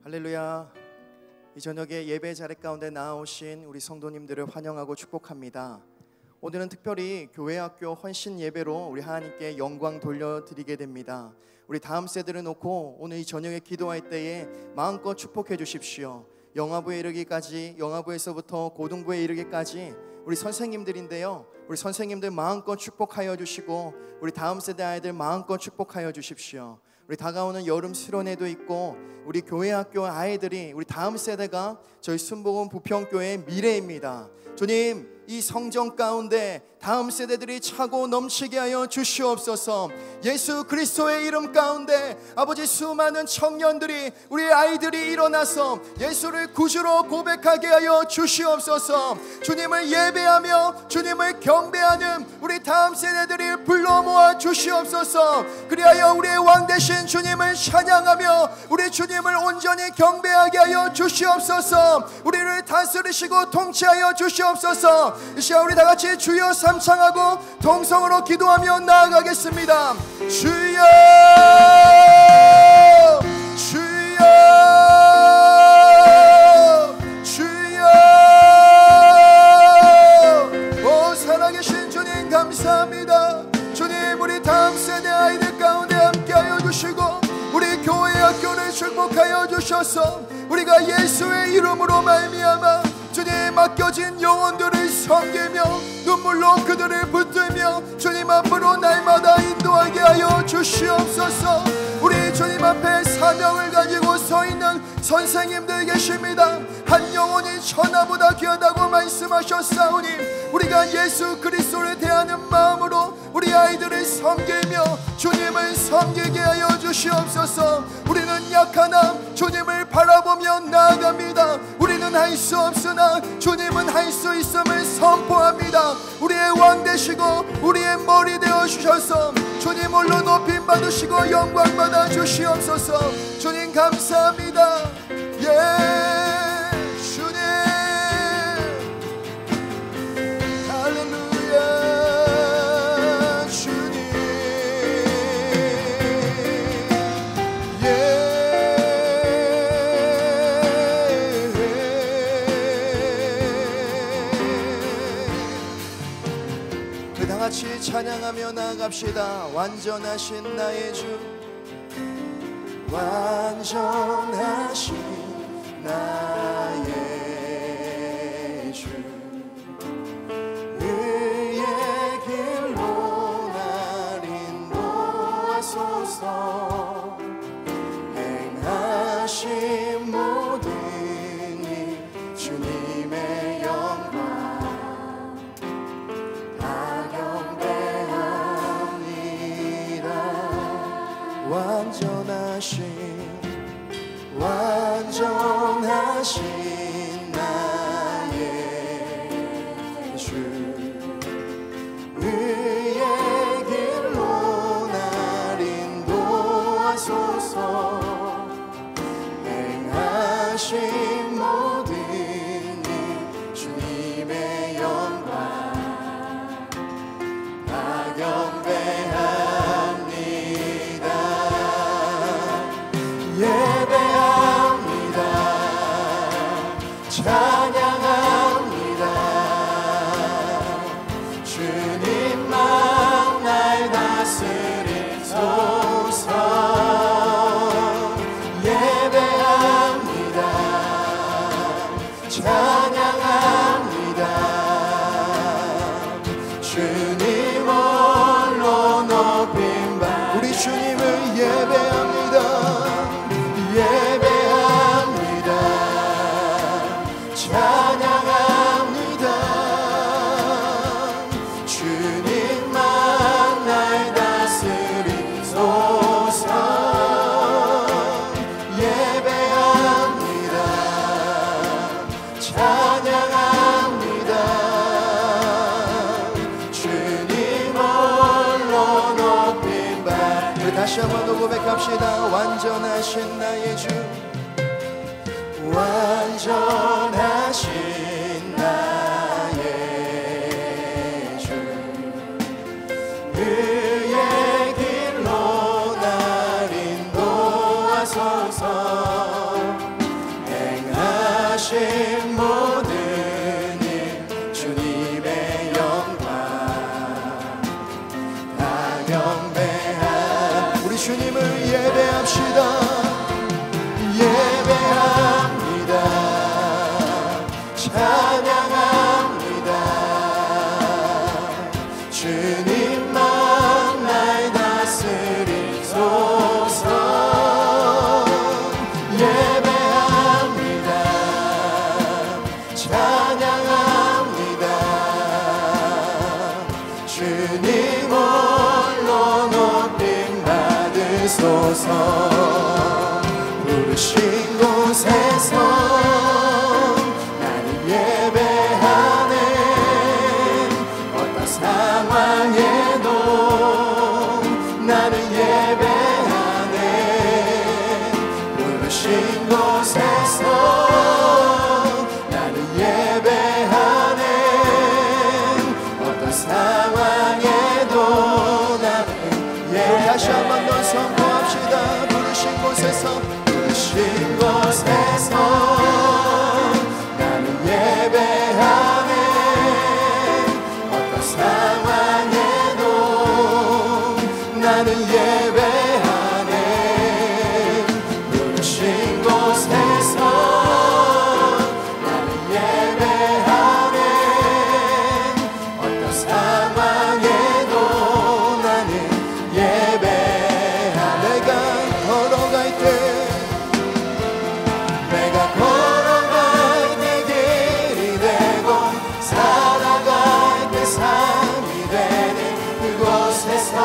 할렐루야. 이 저녁에 예배 자리 가운데 나아오신 우리 성도님들을 환영하고 축복합니다. 오늘은 특별히 교회학교 헌신 예배로 우리 하나님께 영광 돌려드리게 됩니다. 우리 다음 세대를 놓고 오늘 이 저녁에 기도할 때에 마음껏 축복해 주십시오. 영아부에 이르기까지, 영아부에서부터 고등부에 이르기까지 우리 선생님들인데요, 우리 선생님들 마음껏 축복하여 주시고 우리 다음 세대 아이들 마음껏 축복하여 주십시오. 우리 다가오는 여름 수련회도 있고 우리 교회학교 아이들이, 우리 다음 세대가 저희 순복음 부평교회의 미래입니다. 주님, 이 성정 가운데 다음 세대들이 차고 넘치게 하여 주시옵소서. 예수 그리스도의 이름 가운데 아버지, 수많은 청년들이, 우리 아이들이 일어나서 예수를 구주로 고백하게 하여 주시옵소서. 주님을 예배하며 주님을 경배하는 우리 다음 세대들이 불러 모아 주시옵소서. 그리하여 우리의 왕 되신 주님을 찬양하며 우리 주님을 온전히 경배하게 하여 주시옵소서. 우리를 다스리시고 통치하여 주시옵소서. 이 시간 우리 다같이 주여 삼창하고 동성으로 기도하며 나아가겠습니다. 주여, 주여, 주여. 오 살아계신 주님 감사합니다. 주님, 우리 다음 세대 아이들 가운데 함께하여 주시고 우리 교회 학교를 축복하여 주셔서 우리가 예수의 이름으로 말미암아 주님 맡겨진 영혼들을 섬기며 눈물로 그들을 붙들며 주님 앞으로 날마다 인도하게 하여 주시옵소서. 우리 주님 앞에 사명을 가지고 서 있는 선생님들 계십니다. 한 영혼이 천하보다 귀하다고 말씀하셨사오니 우리가 예수 그리스도를 대하는 마음으로 우리 아이들을 섬기며 주님을 섬기게 하여 주시옵소서. 우리는 약하나 주님을 바라보며 나아갑니다. 우리는 할 수 없으나 주님은 할 수 있음을 선포합니다. 우리의 왕 되시고 우리의 머리 되어 주셔서 주님 홀로 높임 받으시고 영광 받아 주시옵소서. 주님 감사합니다. 주님 할렐루야. 주님 같이 찬양하며 나갑시다. 완전하신 나의 주, 완전하신 나의 주, 의의 길로 날 인도하소서. 행하신 모든 일 주님의 영광 완전하신 나의 주, 의의 길로 날 인도하소서. 행하신 모든 일 주님의 영광 다 경배합니다. 예배합니다. 찬양합니다. 주님만 날 다스리소서. 예배합니다. 찬양합니다. 주님 홀로 높임 받 우리 주님을 예배합니다. 예배합니다. 찬양합니다. 주님만 날 다스리소서. 예배합니다. 찬양합니다. 주님 홀로 높임 받 우리 다시 한번 더 고백합시다. 완전하신 나의 주, 완전하신 나의 주, 의의 길로 날 인도하소서. 주님 홀로 높임 받으소서. 부르신 곳에서 나는 예배하네. 어떤 상황에도 나는 예배하네. 부르신 곳에서 나는 예배하네. 어떤 상황에도 나는 예배. 다시 한 번 더 선포합시다. 부르신 곳에서 나는 예배하네. 어떤 상황에도 나는 예배하네. 부르신 곳에서 나는 예배하네. 어떤 상황에도 나는 예배하네. 내가 걸어갈 때 길이 되고 살아갈 때 삶이 되는 그곳에서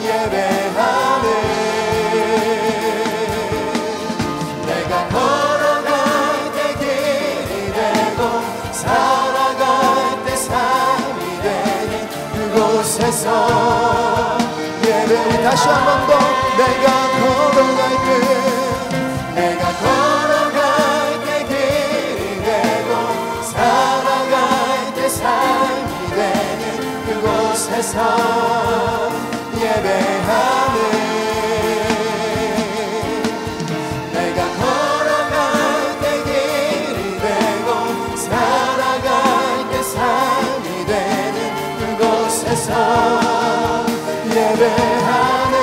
예배하네. 내가 걸어갈 때 길이 되고 살아갈 때 삶이 되는 그곳에서 예배. 다시 한 번 더. 내가 걸어갈 때 내가 걸어갈 때 길이 되고 살아갈 때 삶이 되는 그곳에서 예배하네. 내가 걸어갈 때 길이 되고 살아갈 때 삶이 되는 그곳에서 예배하네.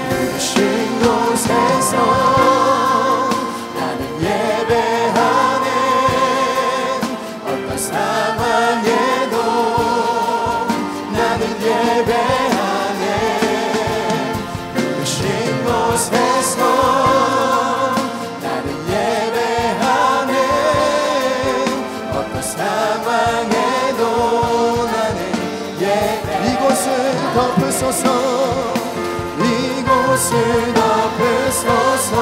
부르신 곳에서 나는 예배하네. 어떤 상황에도 나는 예배하네. 부르신 곳에서 나는 예배하네. 어떤 상황에도 나는 예배. 이곳을 덮으소서. 이곳을 덮으소서.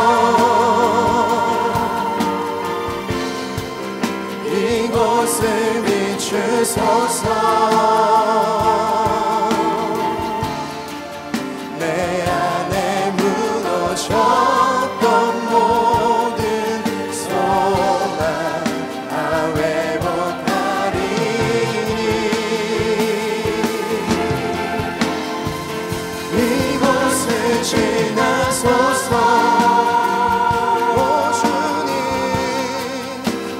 이곳을 비추소서. 내 안에 무너졌던 모든 소망 다 회복하리니. 이곳을 지나소서. 오 주님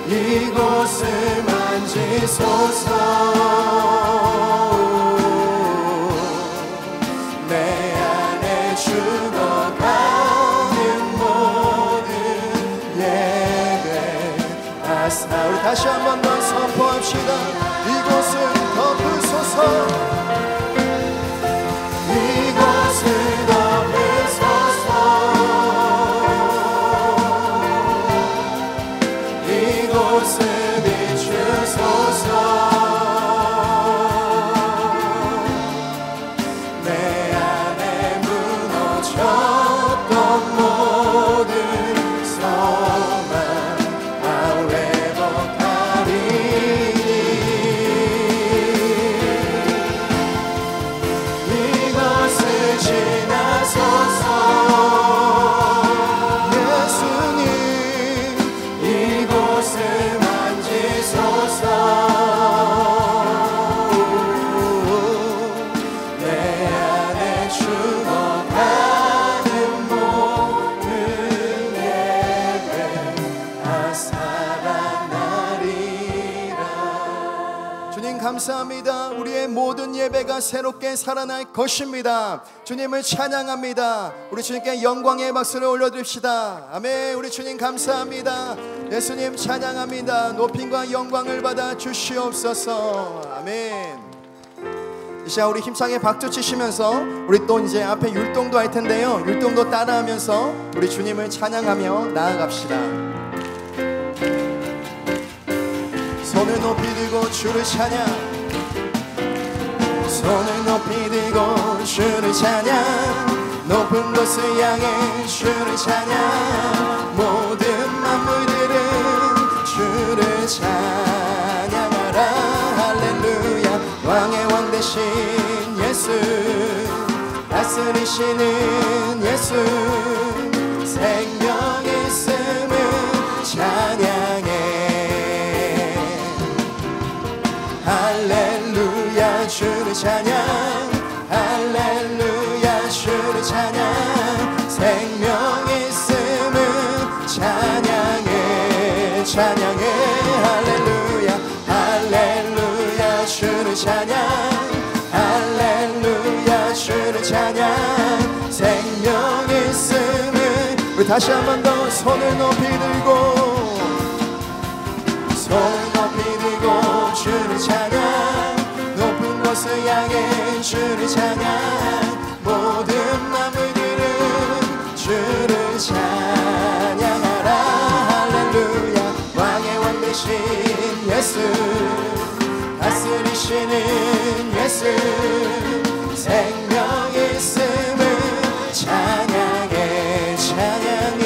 이곳을 만지소서. 내 안에 죽어가는 모든 예배 아사. 우리 다시 한 번 더 선포합시다. 이곳을 덮으소서. 이곳을 덮으소서. 이곳을 비추소서. 내 안에 무너졌던 모든 소망 다 회복하리니. 이곳을 지나소서. 예수님 이곳을 만지소서. 내 안에 죽어가는 모든 예배 다 살아나리라. 주님 감사합니다. 우리의 모든 예배가 새롭게 살아날 것입니다. 주님을 찬양합니다. 우리 주님께 영광의 박수를 올려드립시다. 아멘. 우리 주님 감사합니다. 예수님 찬양합니다. 높임과 영광을 받아 주시옵소서. 아멘. 이 시간 우리 힘차게 박수 치시면서 우리 또 이제 앞에 율동도 할 텐데요. 율동도 따라하면서 우리 주님을 찬양하며 나아갑시다. 손을 높이 들고 주를 찬양. 손을 높이 들고 주를 찬양, 높은 곳을 향해 주를 찬양, 모든 만물들은 주를 찬양하라. 할렐루야. 왕의 왕 되신 예수, 다스리시는 예수, 생명의 있음을 찬양해. 할렐루야. 주를 찬양, 할렐루야. 주를 찬양, 생명의 있음을 찬양해. 찬양해. 할렐루야. 할렐루야. 주를 찬양, 할렐루야. 주를 찬양, 생명의 있음을. 우리 다시 한 번 더 손을 높이 들고, 손을 높이 들고 주를 찬양, 높은 곳을 향해 주를 찬양, 모든 만물들은 주를 찬양하라. 할렐루야. 왕의 왕 되신 예수, 다스리시는 예수, 생명의 있음을 찬양해. 찬양해.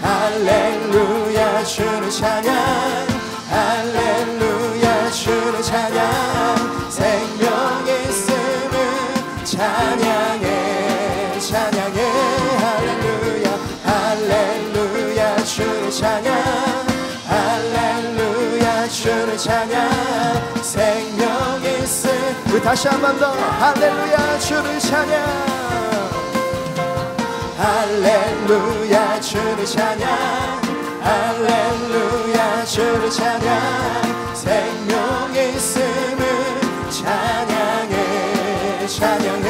할렐루야. 주를 찬양, 할렐루야. 주를 찬양, 생명의 있음을 찬양해. 찬양해. 할렐루야. 할렐루야. 주를 찬양, 할렐루야. 주를 찬양, 생명의 있음. 우리 다시 한 번 더 할렐루야. 주를 찬양, 할렐루야. 주를 찬양, 할렐루야. 주를 찬양, 생명의 있음을 찬양해. 찬양해.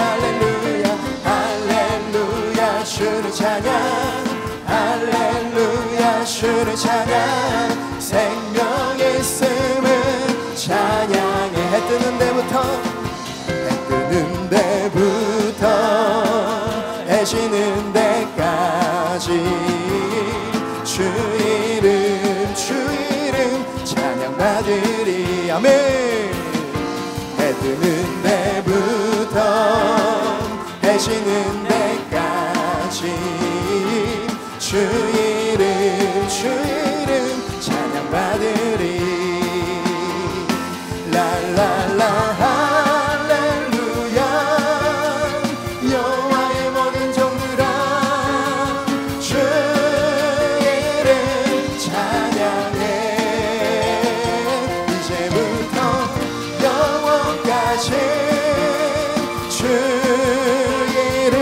할렐루야. 할렐루야. 주를 찬양, 할렐루야. 주를 찬양, 생명의 있음을 찬양해. 해 뜨는 데부터, 해 뜨는 데부터 해 지는 데까지 주 이름, 주 이름 찬양받으리. 아멘. 해 뜨는 데부터 해 지는 데까지 주 이름, 주 이름 찬양받으리. 랄랄라. 할렐루야. 여호와의 모든 종들아 주 이름 찬양해. 이제부터 영원까지 주 이름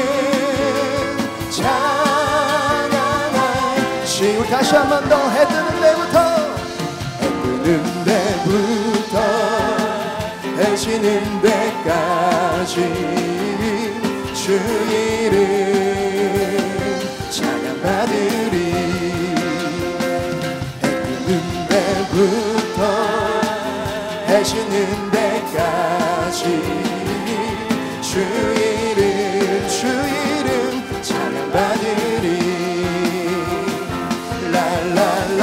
찬양하시. 우리 다시 한 번 더. 해 뜨는 데부터, 해 뜨는 데부터 해 지는 데까지 주 이름 찬양받으리. 해 뜨는 데부터 해 지는 데까지 주 이름, 주 이름 찬양받으리. 랄랄라.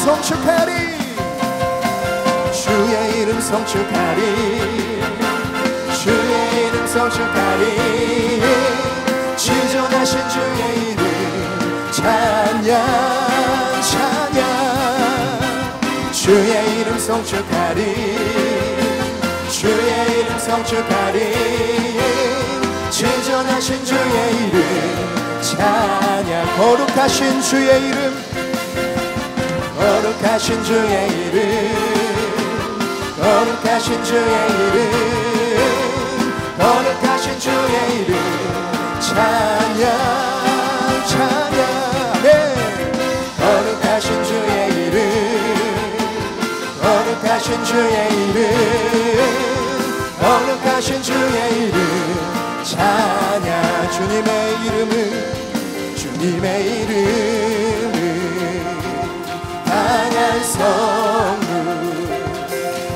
성축하리. 주의 이름 성축하리. 주의 이름 성축하리. 지존하신 주의 이름 찬양, 찬양. 주의 이름 성축하리. 주의 이름 성축하리. 지존하신 주의 이름 찬양. 거룩하신 주의 이름, 거룩하신 주의 이름, 거룩하신 주의 이름, 거룩하신 주의 이름 찬양, 찬양. 네. 거룩하신 주의 이름, 거룩하신 주의 이름, 거룩하신 주의 이름 찬양. 주 주님의 이름은 주님의 이름은 강한 성문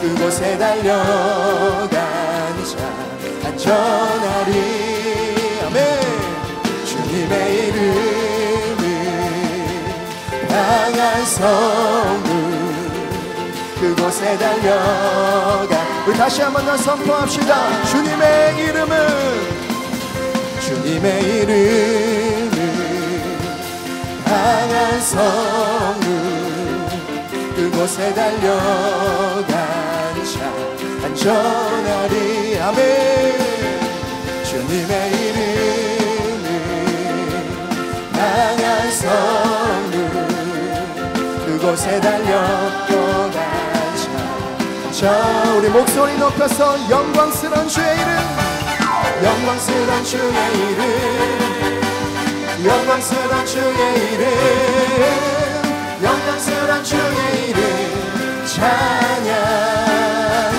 그곳에 달려간 자 안전하리 아멘 주님의 이름은 강한 성문 그곳에 달려간 우리 다시 한번 더 선포합시다. 주님의 이름은 주님의 이름은 강한 성문 그곳에 달려간 자 안전하리 아멘 주님의 이름은 강한 성문 그곳에 달려간 자 우리 목소리 높여서 영광스러운 주의 이름 영광스러운 주의 이름 영광스러운 주의 이름 영광스러운 주의 이름 찬양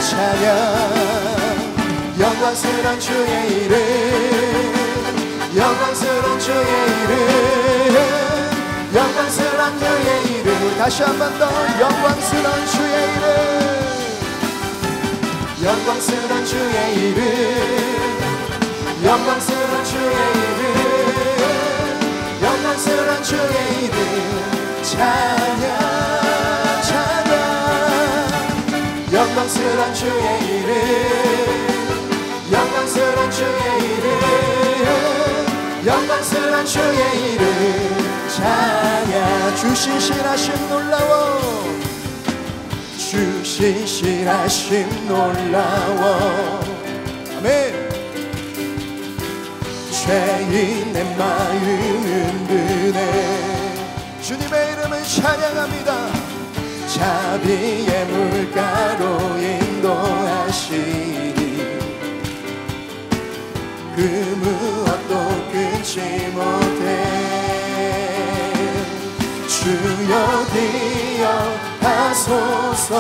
찬양 영광스러운 주의 이름 영광스러운 주의 이름 영광스러운 주의 이름 다시 한 번 더 영광스러운 주의 이름 영광스러운 주의 이름 영광스러운 주의 이름 영광스러운 주의 이름 찬양 찬양 영광스러운 주의 이름 영광스러운 주의 이름 영광스러운 주의 이름 찬양 주 신실하심 놀라워 주 신실하심 놀라워 아멘 죄인의 마음 은근해 주님의 이름을 찬양합니다 자비의 물가로 인도하시니 그 무엇도 끊지 못해 주여 기여 하소서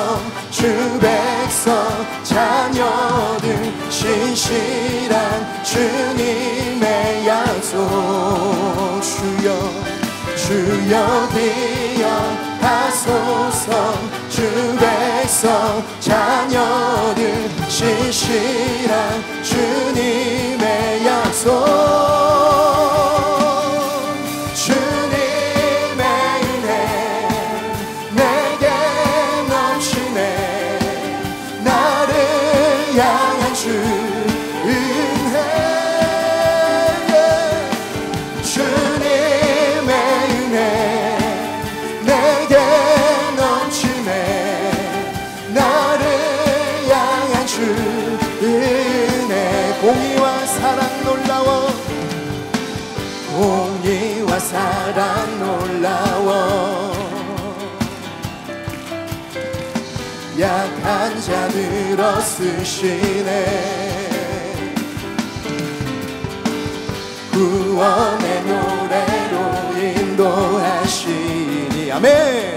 주 백성 자녀들 신실한 주님의 약속 주여 기여 하소서 주 백성 자녀들 신실한 주님의 약속 공의와 사랑 놀라워 공의와 사랑 놀라워 약한 자들어 쓰시네 구원의 노래로 인도하시니 아멘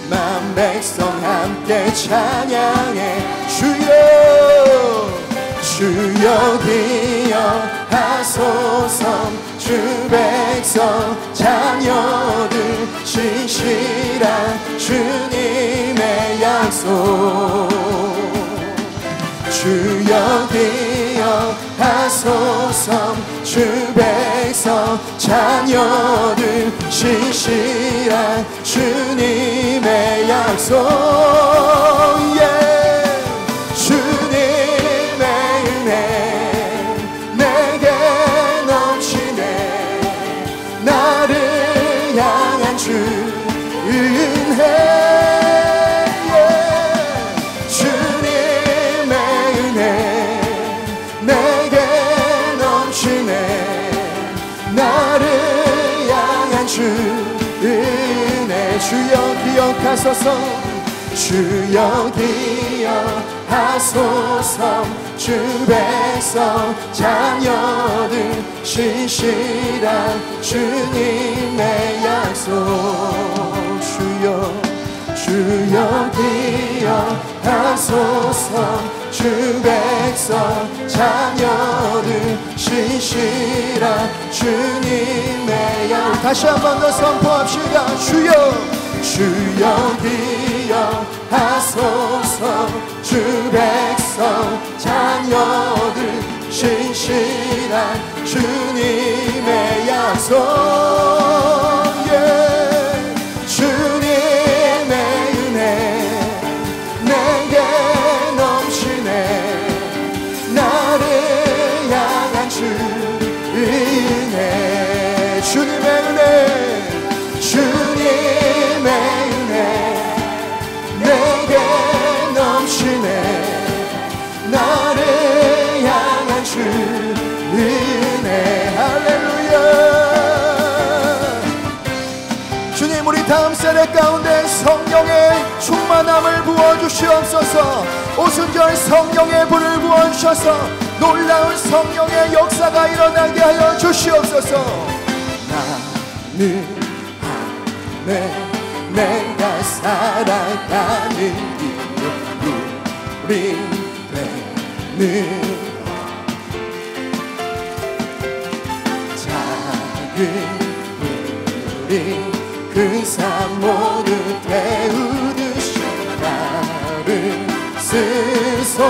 만 백성 함께 찬양해 주여 기여 하소서 주 백성 자녀들 신실한 주님의 약속 주여 기여 하소서 주 백성 자녀들 신실한 주님의 약속 주님의 은혜 내게 넘치네 나를 향한 주 은혜 주님의 은혜 내게 넘치네 나를 향한 주 은혜 주여 기억하소서 주여 기억하소서 주 백성 자녀들 신실한 주님의 약속 주여 기억하소서 주 백성 자녀들 진실한 주님의 영. 다시 한 번 더 선포합시다. 주여 주여 기억하소서. 주 백성 자녀들 진실한 주님의 약속. 주님의 은혜 내게 넘치네. 나를 향한 주의 은혜. 주님의 은혜 주님의 은혜 내게 넘치네. 나를 향한 주의 은혜. 할렐루야. 주님, 우리 다음 세대 가운데 성령의 충만함을 부어주시옵소서. 오순절 성령의 불을 부어주셔서 놀라운 성령의 역사가 일어나게 하여 주시옵소서. 나는 안에 내가 살아가는 이유 우리는 작은 우리 큰 삶 모두 태우듯이 나를 쓰소서.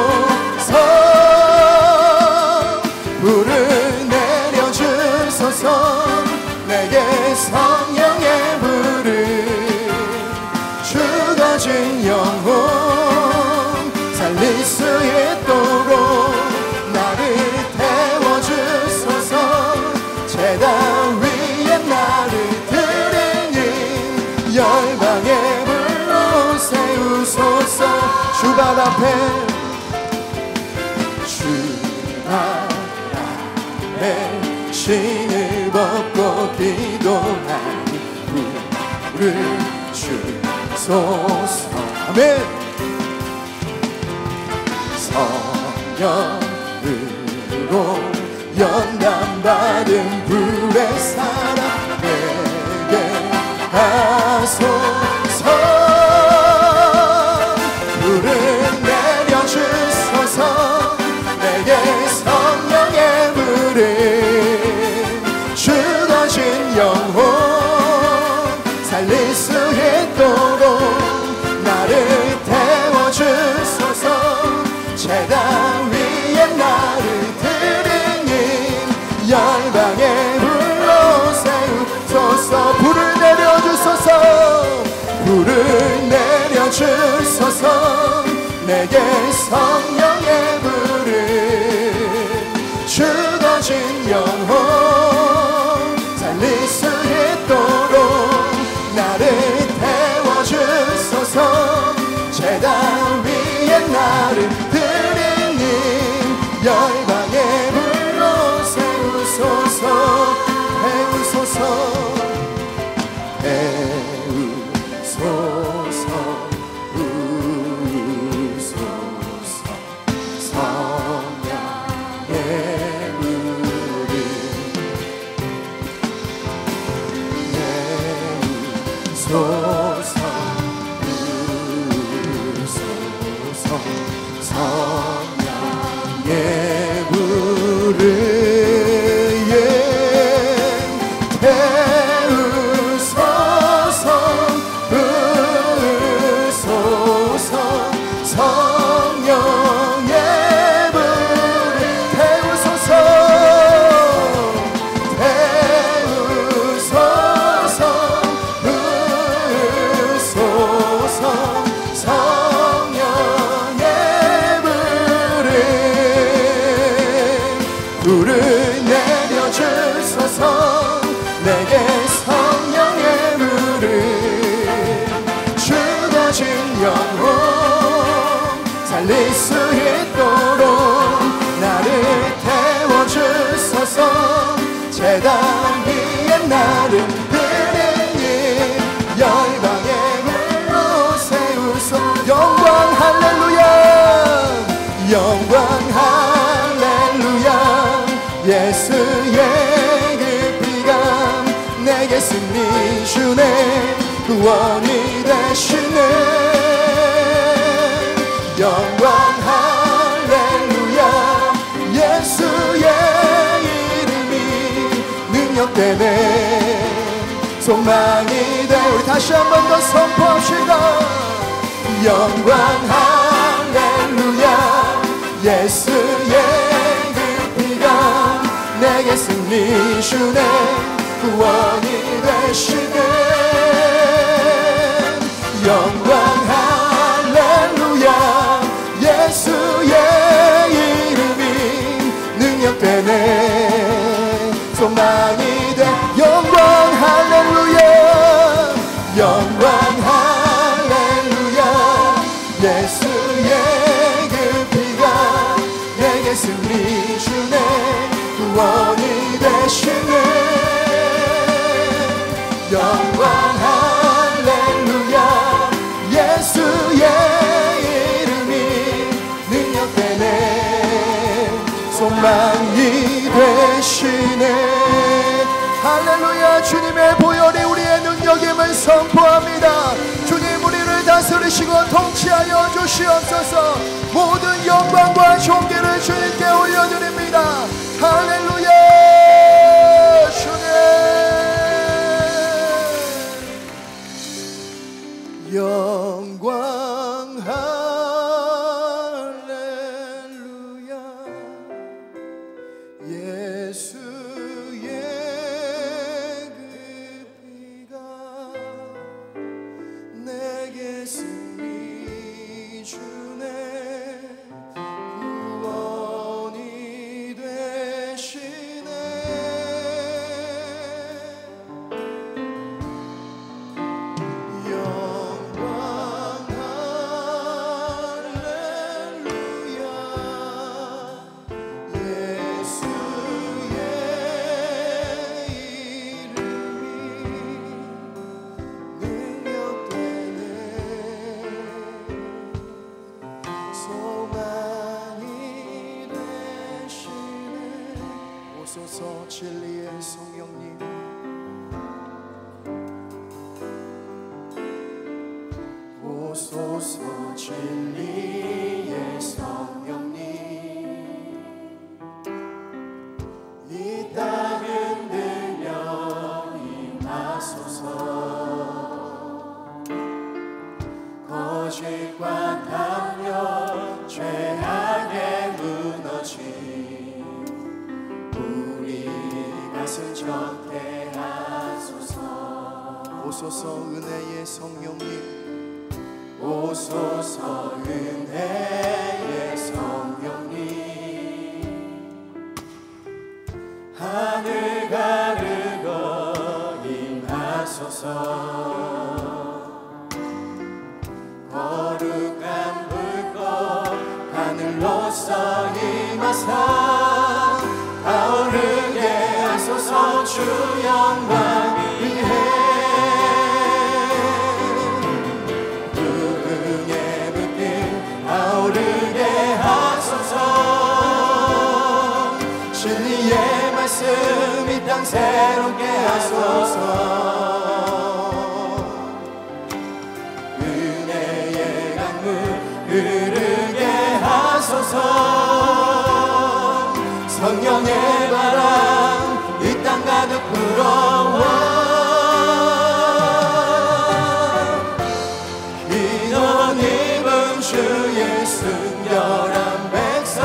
불을 내려주소서. 내게 성령의 불을 죽어진 영혼 살릴 수 있도록 나를 태워주소서. 제단 위에 나를 드리니 열방의 불로 세우소서. 주발 앞에 신을 벗고 기도하니 불을 주소서. 아멘. 성령으로 연단받은 불의 사랑 내게 하소서. 불을 내려주소서. 내게 성령의 불을 죽어진 영혼 살릴 수 있도록 나를 태워주소서. 제단 위에 나를 드리니 열방의 불로 세우소서. 불을 내려주소서. 불을 내려주소서. 내게 성령의 불을 죽어진 영혼 살릴 수 있도록 나를 태워주소서. 제단 위에 나를 드리니 열방의 불로 세우소서. 태우소서. 성령의 불을 태우소서. 부으소서. 성령의 불을 태우소서. 태우소서. 부으소서. 성령의 불을 내려주소서. 내게 성령의 불을 죽어진 영혼 살릴 수 있도록 나를 태워주소서. 제단 위에 나를 드리니 열방의 불로 세우소. 영광 할렐루야. 영광 할렐루야. 예수의 그 피가 내게 승리 주네. 구원이 되시네. 영광 할렐루야. 예수의 능력되네. 소망이 돼. 우리 다시 한 번 더 선포합시다. 영광 할렐루야. 예수의 그 피가 내게 승리 주네. 구원이 되시네. 영광 할렐루야. 예수의 이름이 능력되네. 소망이 돼. 영광 할렐루야. 영광 할렐루야. 예수의 그 피가 내게 승리 주네. 구원이 되시네. 영광 할렐루야. 예수의 이름이 능력되네. 소망이 되시네. 할렐루야. 주님의 보혈이 우리의 능력임을 선포합니다. 주님 우리를 다스리시고 통치하여 주시옵소서. 모든 영광과 존귀를 주님께 올려드립니다. 할렐루야. 주님 영광 할렐루야. 예수의 그 피가 내게 승리 주네. 구원이 되시네. 영광 할렐루야. 예수의 이름이 능력되네. 소망이 되시네. 오소서 진리의 성령님. 오소서 진리의 성령님. 이 땅 흔들려 임하소서. 거짓과 담력 죄악에 무너진 우리 가슴 적게 하소서. 오소서 은혜의 성령님. 오소서 은혜의 성령님. 하늘 가르고 임하소서. 거룩한 불꽃 하늘로서 임하사 타오르게 하소서. 주 영광 위해 부흥의 불길 타오르게 하소서. 진리의 말씀 이 땅 새롭게 하소서. 은혜의 강물 흐르게 하소서. 성령의 바람 이 땅 가득 불어와. 흰 옷 입은 주의 순결한 백성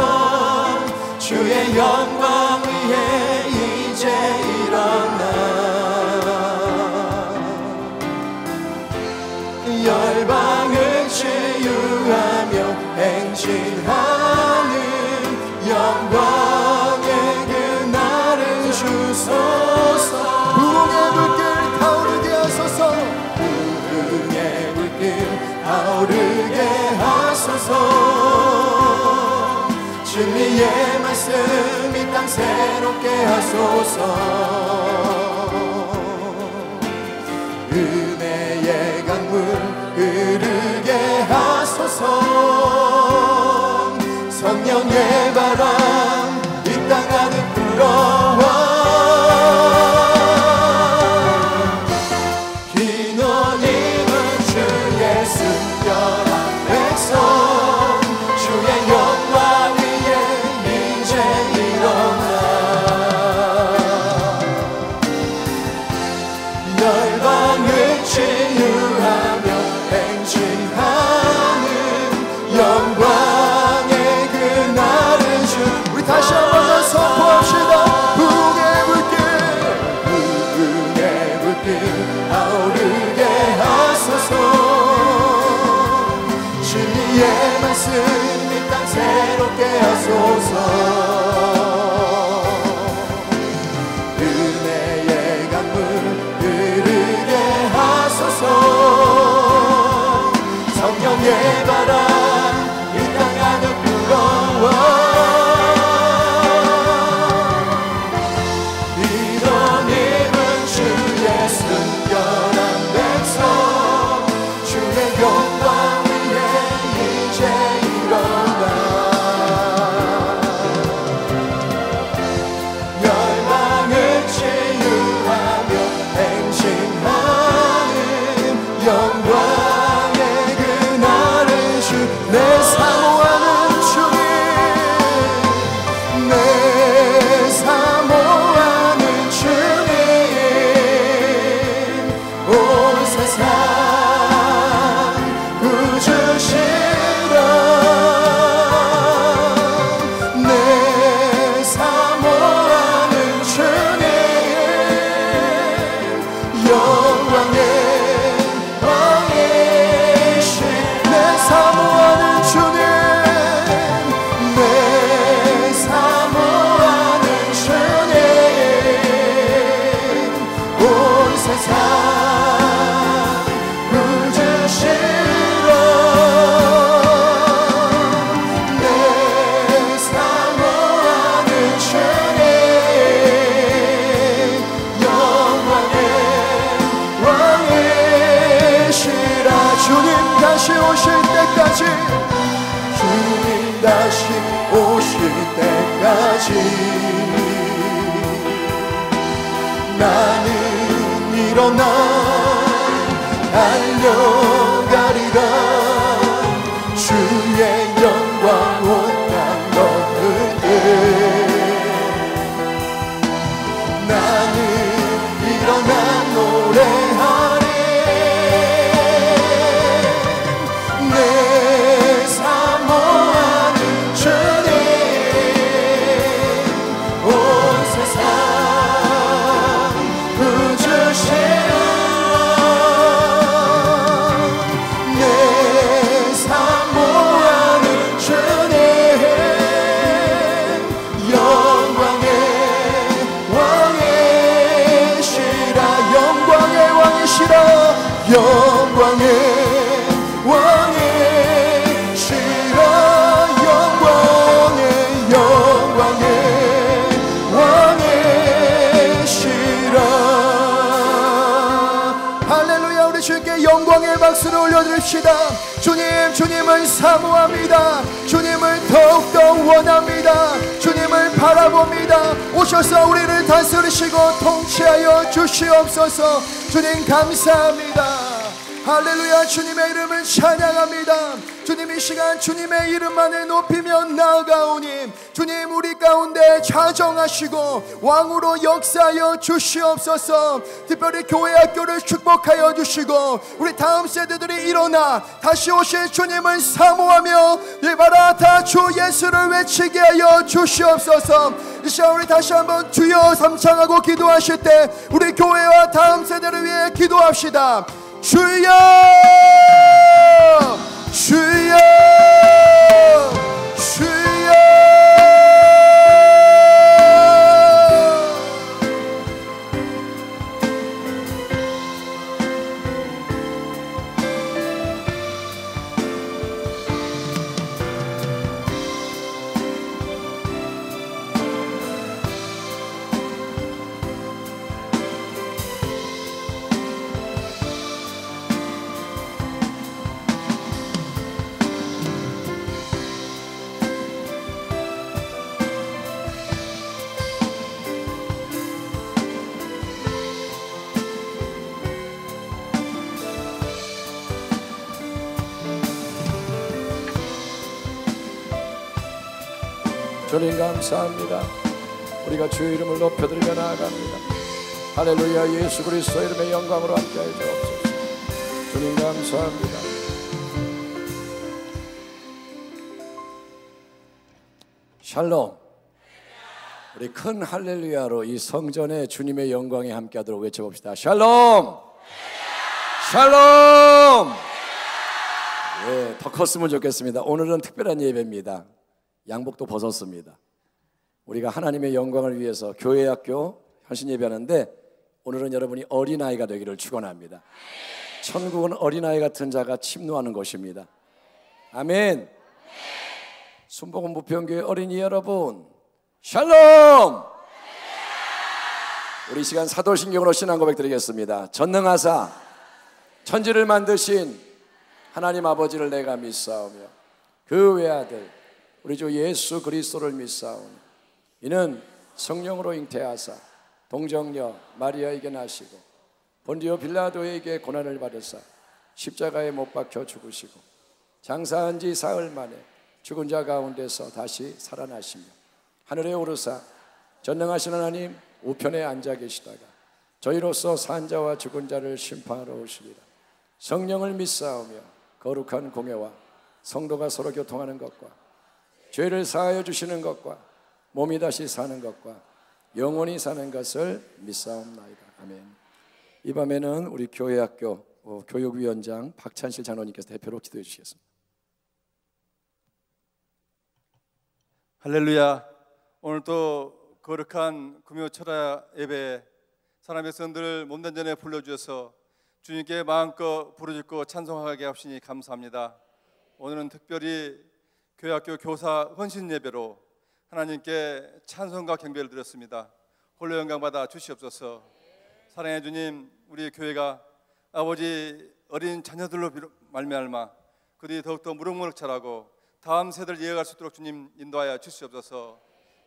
주의 영광 위에 이제 일어나. 열방을 치유하며 행진하는 영광의 그날을 주소서. 부흥의 불길 타오르게 하소서. 부흥의 불길 타오르게 하소서. 진리의 말씀 이 땅 새롭게 하소서. 은혜의 강물 흐르게 하소서. 성령의 바람 이 땅 가득 불어와. 흰 옷 입은 주의 순결한 백성 주의 영광 위에 이제 일어나. 때까지, 주님 다시 오실 때까지 나는 일어나 달려가리라. 주의 영광 온 땅 넘을 때 나는 일어나 노래하리. 내 삶 모아는 주님, 온 세상 부주시오. 내 삶 모아는 주님, 영광의 왕이시라. 영광의 왕이시라. 영광의 왕이시라. 영광의 왕이시라. 할렐루야. 우리 주님께 영광의 박수를 올려드립시다. 주님을 사모합니다. 주님을 더욱더 원합니다. 주님을 바라봅니다. 오셔서 우리를 다스리시고 통치하여 주시옵소서. 주님 감사합니다. 할렐루야. 주님의 이름을 찬양합니다. 주님 이 시간 주님의 이름만을 높이며 나아가오니 주님 우리 가운데 자정하시고 왕으로 역사하여 주시옵소서. 특별히 교회 학교를 축복하여 주시고 우리 다음 세대들이 일어나 다시 오실 주님을 사모하며 예바라타 주 예수를 외치게 하여 주시옵소서. 이 시간 우리 다시 한번 주여 삼창하고 기도하실 때 우리 교회와 다음 세대를 위해 기도합시다. 주여 주여 주여. 주님 감사합니다. 우리가 주의 이름을 높여드리며 나아갑니다. 할렐루야. 예수 그리스도 이름의 영광으로 함께하여 주옵소서. 주님 감사합니다. 샬롬. 우리 큰 할렐루야로 이 성전에 주님의 영광에 함께하도록 외쳐봅시다. 샬롬. 샬롬. 예, 더 컸으면 좋겠습니다. 오늘은 특별한 예배입니다. 양복도 벗었습니다. 우리가 하나님의 영광을 위해서 교회학교 현신 예배하는데 오늘은 여러분이 어린아이가 되기를 축원합니다. 천국은 어린아이 같은 자가 침노하는 곳입니다. 아멘. 순복음 부평교회 어린이 여러분, 샬롬. 우리 시간 사도신경으로 신앙 고백 드리겠습니다. 전능하사 천지를 만드신 하나님 아버지를 내가 믿사오며 그 외아들 우리 주 예수 그리스도를 믿사오니 이는 성령으로 잉태하사 동정녀 마리아에게 나시고 본디오 빌라도에게 고난을 받으사 십자가에 못 박혀 죽으시고 장사한 지 사흘 만에 죽은 자 가운데서 다시 살아나시며 하늘에 오르사 전능하신 하나님 우편에 앉아 계시다가 저희로서 산 자와 죽은 자를 심판하러 오시리라. 성령을 믿사오며 거룩한 공예와 성도가 서로 교통하는 것과 죄를 사하여 주시는 것과 몸이 다시 사는 것과 영원히 사는 것을 믿사옵나이다. 아멘. 이 밤에는 우리 교회학교 교육위원장 박찬실 장로님께서 대표로 기도해 주시겠습니다. 할렐루야. 오늘 또 거룩한 금요철야 예배에 사람의 선들을 몸된 전에 불러주셔서 주님께 마음껏 부르짖고 찬송하게 하시니 감사합니다. 오늘은 특별히 교회학교 교사 헌신 예배로 하나님께 찬송과 경배를 드렸습니다. 홀로 영광 받아 주시옵소서. 사랑해 주님, 우리 교회가 아버지 어린 자녀들로 말미암아 그들이 더욱더 무럭무럭 자라고 다음 세대를 이어갈 수 있도록 주님 인도하여 주시옵소서.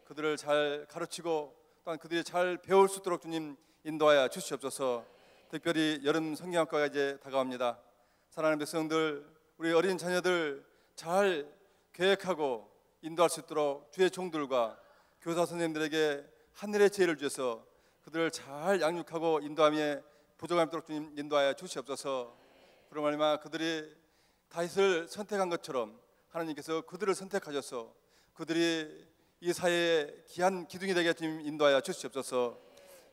그들을 잘 가르치고 또한 그들이 잘 배울 수 있도록 주님 인도하여 주시옵소서. 특별히 여름 성경학과가 이제 다가옵니다. 사랑하는 백성들, 우리 어린 자녀들 잘 계획하고 인도할 수 있도록 주의 종들과 교사 선생님들에게 하늘의 지혜를 주셔서 그들을 잘 양육하고 인도함에 부족함이 없도록 주님 인도하여 주시옵소서. 그런 말미암아 그들이 다윗을 선택한 것처럼 하나님께서 그들을 선택하셔서 그들이 이 사회의 귀한 기둥이 되게 주님 인도하여 주시옵소서.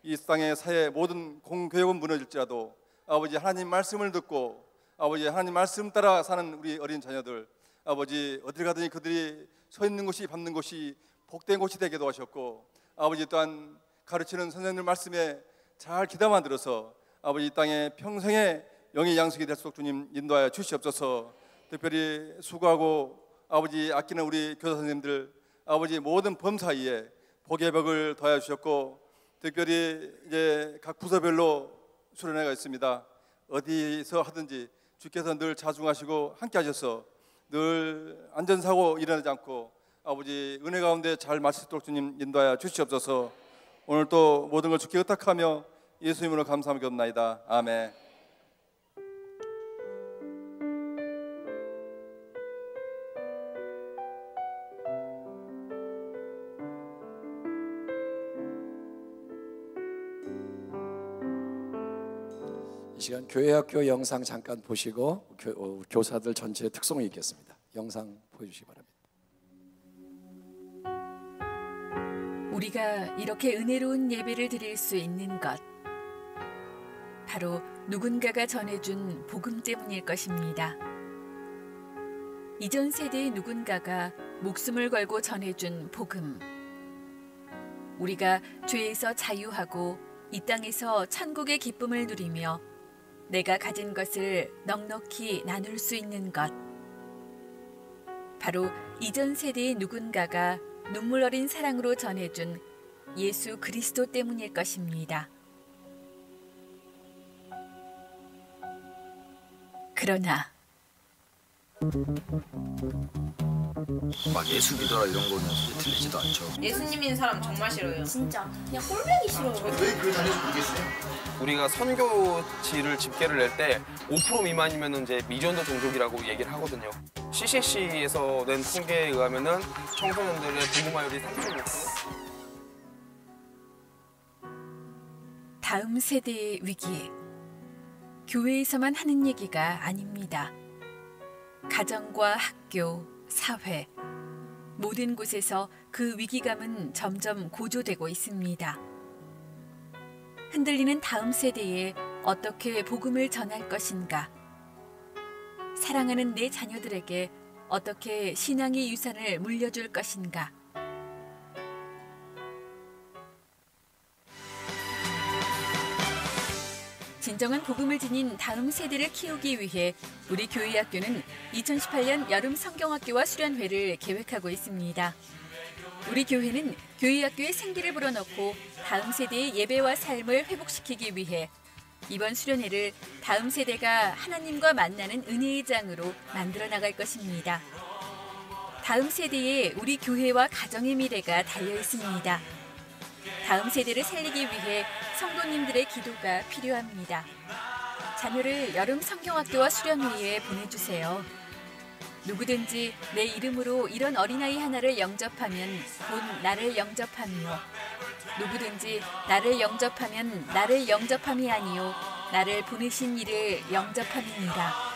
이 땅의 사회 모든 공교육은 무너질지라도 아버지 하나님 말씀을 듣고 아버지 하나님 말씀 따라 사는 우리 어린 자녀들, 아버지 어딜 가든지 그들이 서 있는 곳이 밟는 곳이 복된 곳이 되게 도와주셨고, 아버지 또한 가르치는 선생님들 말씀에 잘 귀담아 들어서 아버지 이 땅에 평생의 영의 양식이 될 수 있도록 주님 인도하여 주시옵소서. 특별히 수고하고 아버지 아끼는 우리 교사 선생님들, 아버지 모든 범사이에 복의 벽을 더하여 주셨고, 특별히 이제 각 부서별로 수련회가 있습니다. 어디서 하든지 주께서 늘 자중하시고 함께 하셔서 늘 안전사고 일어나지 않고 아버지 은혜 가운데 잘 마칠 수 있도록 주님 인도하여 주시옵소서. 오늘 또 모든 걸 주께 의탁하며 예수 이름으로 감사하며 기도합나이다. 아멘. 이 시간 교회학교 영상 잠깐 보시고 교사들 전체의 특성이 있겠습니다. 영상 보여주시기 바랍니다. 우리가 이렇게 은혜로운 예배를 드릴 수 있는 것, 바로 누군가가 전해준 복음 때문일 것입니다. 이전 세대의 누군가가 목숨을 걸고 전해준 복음. 우리가 죄에서 자유하고 이 땅에서 천국의 기쁨을 누리며 내가 가진 것을 넉넉히 나눌 수 있는 것. 바로 이전 세대의 누군가가 눈물 어린 사랑으로 전해준 예수 그리스도 때문일 것입니다. 그러나 막 예수 믿어라 이런 거는 들리지도 않죠. 예수님 믿는 사람 정말 싫어요. 진짜 그냥 꼴보기 싫어요. 왜 교회 다니는지 모르겠어요. 우리가 선교지를 집계를 낼 때 5% 미만이면 이제 미전도 종족이라고 얘기를 하거든요. CCC에서 낸 통계에 의하면은 청소년들의 부모마율이 36%. 다음 세대의 위기. 교회에서만 하는 얘기가 아닙니다. 가정과 학교, 사회, 모든 곳에서 그 위기감은 점점 고조되고 있습니다. 흔들리는 다음 세대에 어떻게 복음을 전할 것인가? 사랑하는 내 자녀들에게 어떻게 신앙의 유산을 물려줄 것인가? 진정한 복음을 지닌 다음 세대를 키우기 위해 우리 교회학교는 2018년 여름 성경학교와 수련회를 계획하고 있습니다. 우리 교회는 교회학교의 생기를 불어넣고 다음 세대의 예배와 삶을 회복시키기 위해 이번 수련회를 다음 세대가 하나님과 만나는 은혜의 장으로 만들어 나갈 것입니다. 다음 세대에 우리 교회와 가정의 미래가 달려 있습니다. 다음 세대를 살리기 위해 성도님들의 기도가 필요합니다. 자녀를 여름 성경학교와 수련회에 보내주세요. 누구든지 내 이름으로 이런 어린아이 하나를 영접하면 곧 나를 영접하며, 누구든지 나를 영접하면 나를 영접함이 아니요 나를 보내신 이를 영접함이니라.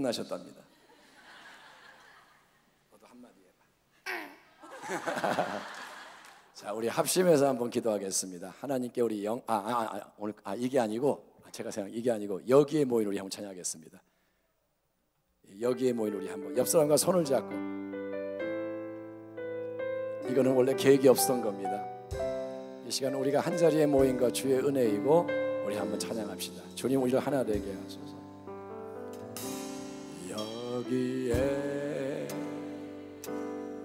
끝나셨답니다. 너도 한마디 해봐. 자, 우리 합심해서 한번 기도하겠습니다. 하나님께 우리 오늘 이게 아니고 제가 생각 이게 아니고 여기에 모인 우리 한번 찬양하겠습니다. 여기에 모인 우리 한번 옆 사람과 손을 잡고, 이거는 원래 계획이 없었던 겁니다. 이 시간은 우리가 한 자리에 모인 것 주의 은혜이고 우리 한번 찬양합시다. 주님 우리를 하나 되게 하소서. 여기에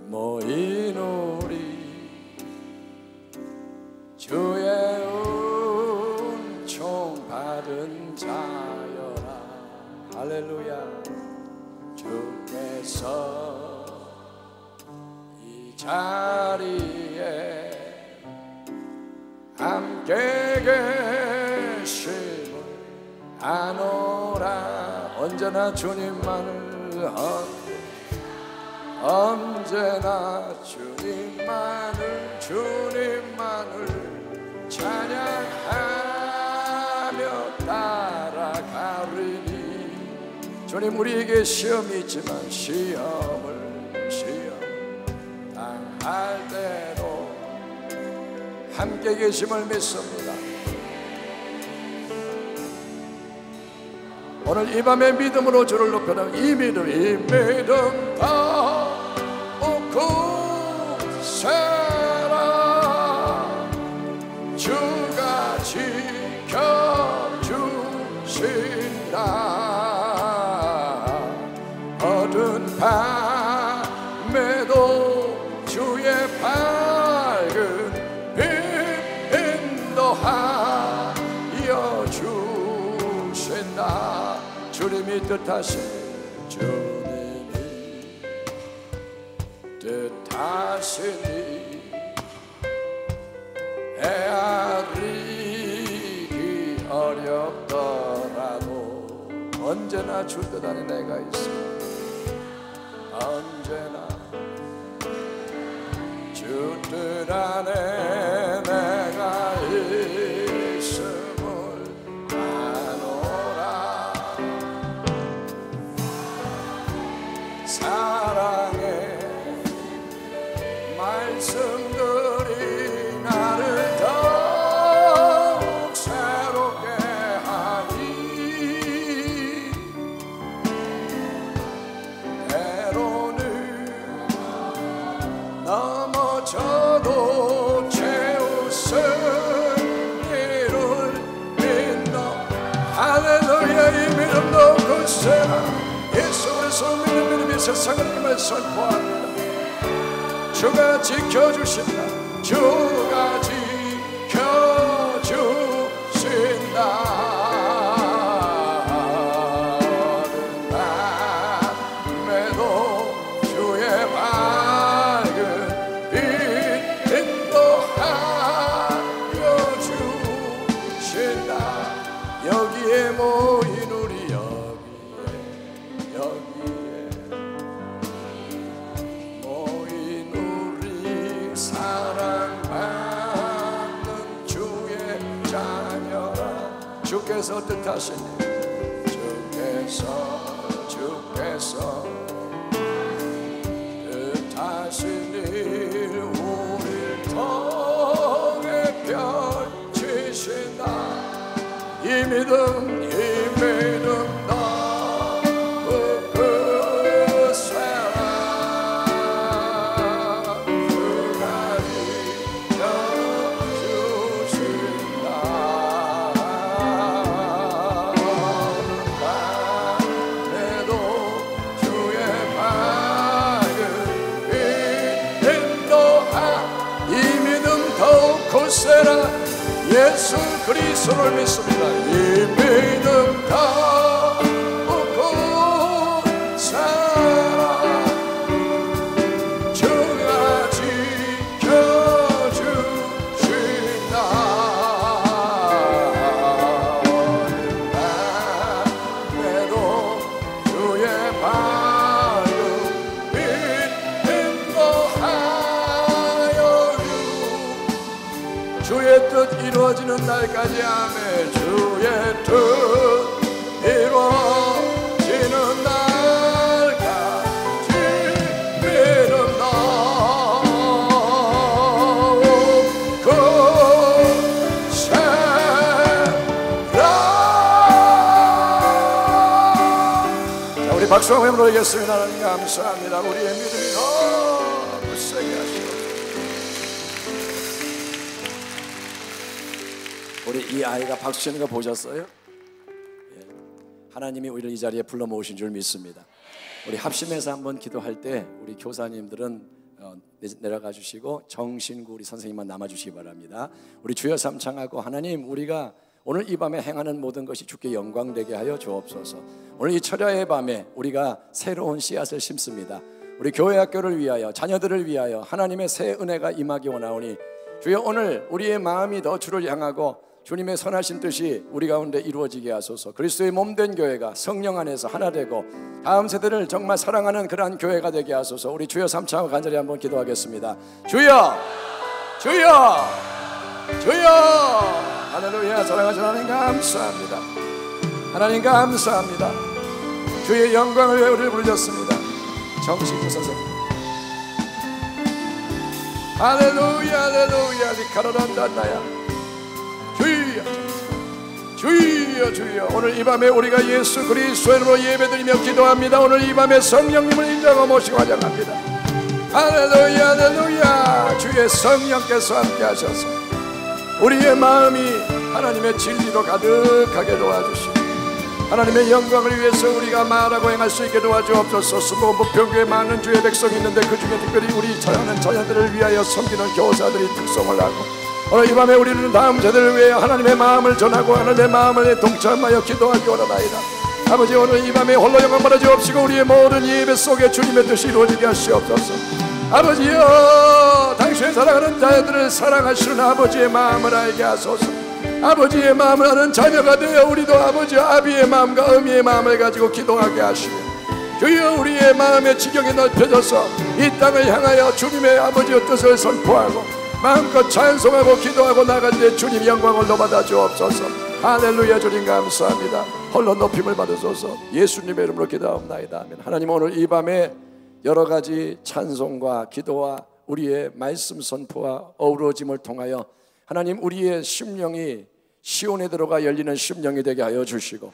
모인 우리 주의 은총 받은 자여라. 할렐루야. 주께서 이 자리에 함께 계심을 아노라. 언제나 주님만을 언제나 주님만을 찬양하며 따라가리니. 주님 우리에게 시험이 있지만 시험을 당할 때도 함께 계심을 믿습니다. 오늘 이 밤에 믿음으로 주를 높여라. 이 믿음 더욱 굳세라. 주가 지켜주신다. 어두운 밤에도 주의 밝은 빛 인도하여 주신다. 주님이 뜻하신 뜻하시니 헤아리기 어렵더라도 언제나 주 뜻 안에 내가 있어. 언제나 주 뜻 안에 내가 있음을 아노라. 사랑의 말씀들이 나를 더욱 새롭게 하니. 때로는 넘어져도 채우신 이를 믿노. 할렐루야. 이 믿음도 굳세라. 예수 그리스도 믿음이 세상을 힘을 선포합니다. 주가 지켜주신다. 주가 지켜주신다. 밤에도 주의 밝은 빛 인도하여 주신다. 여기에 모인 우리 여기에 모인 우리 사랑받는 주의 자녀라. 주께서 뜻하시니 주께서 뜻하시니 우리 통해 펼치신다. 이 믿음 더욱 굳세라. 주가 지켜주신다. 밤에도 주의 밝은 빛 인도하. 이 믿음 더욱 굳세라. 예수 그리스도를 믿습니다. 이 믿음 더욱 굳세라. 주가 지켜주신다. 밤에도 주의 밝은 빛 인도하여 주의 뜻 이루어지는 날까지 아멘. 주의 뜻 이루어지는 날 박수 한번 드리겠습니다. 하나님 감사합니다. 우리의 믿음이 너무 세게 하시고 우리 이 아이가 박수 치는 거 보셨어요? 예. 하나님이 우리를 이 자리에 불러 모으신 줄 믿습니다. 우리 합심해서 한번 기도할 때 우리 교사님들은 내려가 주시고 정신구 우리 선생님만 남아 주시기 바랍니다. 우리 주여 삼창하고 하나님 우리가 오늘 이 밤에 행하는 모든 것이 주께 영광되게 하여 주옵소서. 오늘 이 철야의 밤에 우리가 새로운 씨앗을 심습니다. 우리 교회 학교를 위하여 자녀들을 위하여 하나님의 새 은혜가 임하기 원하오니 주여 오늘 우리의 마음이 더 주를 향하고 주님의 선하신 뜻이 우리 가운데 이루어지게 하소서. 그리스도의 몸된 교회가 성령 안에서 하나 되고 다음 세대를 정말 사랑하는 그러한 교회가 되게 하소서. 우리 주여 삼창하고 간절히 한번 기도하겠습니다. 주여 주여 주여. 할렐루야. 사랑하신 하나님 감사합니다. 하나님 감사합니다. 주의 영광을 위해 우리를 부르셨습니다. 정신구 선생님 할렐루야 할렐루야. 리카라란다나야. 주여 주여 주여. 오늘 이 밤에 우리가 예수 그리스도의 이름으로 예배드리며 기도합니다. 오늘 이 밤에 성령님을 인정하고 모시고 환영합니다. 할렐루야 할렐루야. 주의 성령께서 함께 하셔서 우리의 마음이 하나님의 진리로 가득하게 도와주시고 하나님의 영광을 위해서 우리가 말하고 행할 수 있게 도와주옵소서. 수목원 부평교에 많은 주의 백성이 있는데 그 중에 특별히 우리 자라는 자녀들을 위하여 섬기는 교사들이 특성을 하고 오늘 이 밤에 우리는 다음 세대를 위해 하나님의 마음을 전하고 하나님의 마음을 동참하여 기도하기 원하나이다. 아버지 오늘 이 밤에 홀로 영광 받아 주옵시고 우리의 모든 예배 속에 주님의 뜻이 이루어지게 하시옵소서. 아버지여 당신의 사랑하는 자녀들을 사랑하시는 아버지의 마음을 알게 하소서. 아버지의 마음을 아는 자녀가 되어 우리도 아버지 아비의 마음과 어미의 마음을 가지고 기도하게 하시며 주여 우리의 마음의 지경이 넓혀져서 이 땅을 향하여 주님의 아버지의 뜻을 선포하고 마음껏 찬송하고 기도하고 나갈 때 주님 영광을 받아 주옵소서. 할렐루야. 주님 감사합니다. 홀로 높임을 받으소서. 예수님의 이름으로 기도하옵나이다. 아멘. 하나님 오늘 이 밤에 여러 가지 찬송과 기도와 우리의 말씀 선포와 어우러짐을 통하여 하나님 우리의 심령이 시온에 들어가 열리는 심령이 되게 하여 주시고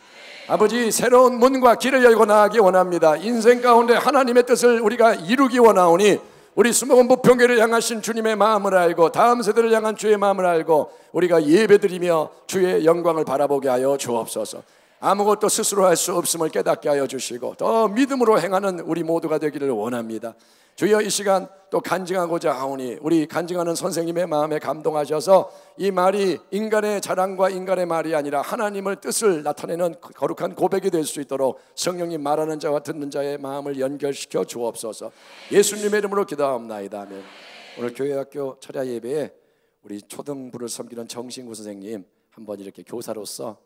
아버지 새로운 문과 길을 열고 나가기 원합니다. 인생 가운데 하나님의 뜻을 우리가 이루기 원하오니 우리 수목원 부평교를 향하신 주님의 마음을 알고 다음 세대를 향한 주의 마음을 알고 우리가 예배드리며 주의 영광을 바라보게 하여 주옵소서. 아무것도 스스로 할 수 없음을 깨닫게 하여 주시고 더 믿음으로 행하는 우리 모두가 되기를 원합니다. 주여 이 시간 또 간증하고자 하오니 우리 간증하는 선생님의 마음에 감동하셔서 이 말이 인간의 자랑과 인간의 말이 아니라 하나님의 뜻을 나타내는 거룩한 고백이 될 수 있도록 성령님 말하는 자와 듣는 자의 마음을 연결시켜 주옵소서. 예수님의 이름으로 기도하옵나이다. 아멘. 오늘 교회학교 철야 예배에 우리 초등부를 섬기는 정신구 선생님 한번 이렇게 교사로서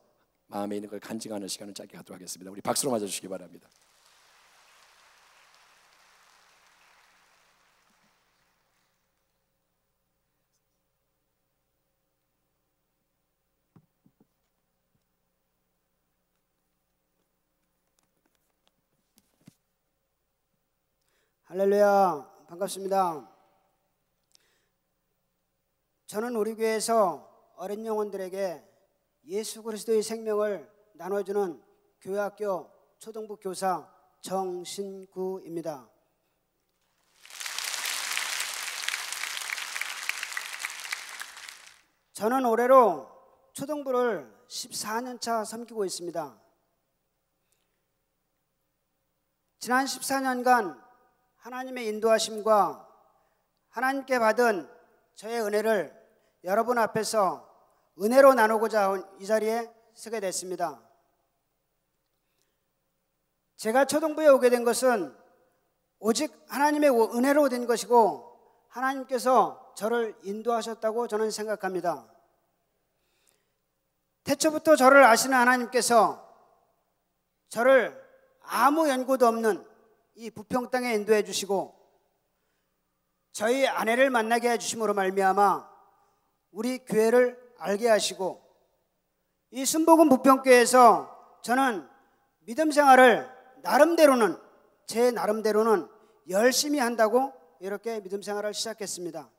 마음에 있는 걸 간증하는 시간을 짧게 갖도록 하겠습니다. 우리 박수로 맞아주시기 바랍니다. 할렐루야. 반갑습니다. 저는 우리 교회에서 어린 영혼들에게 예수 그리스도의 생명을 나눠주는 교회학교 초등부 교사 정신구입니다. 저는 올해로 초등부를 14년차 섬기고 있습니다. 지난 14년간 하나님의 인도하심과 하나님께 받은 저의 은혜를 여러분 앞에서 은혜로 나누고자 이 자리에 서게 됐습니다. 제가 초등부에 오게 된 것은 오직 하나님의 은혜로 된 것이고 하나님께서 저를 인도하셨다고 저는 생각합니다. 태초부터 저를 아시는 하나님께서 저를 아무 연고도 없는 이 부평 땅에 인도해 주시고 저희 아내를 만나게 해주심으로 말미암아 우리 교회를 알게 하시고 이 순복음 부평교회에서 저는 믿음 생활을 제 나름대로는 열심히 한다고 이렇게 믿음 생활을 시작했습니다.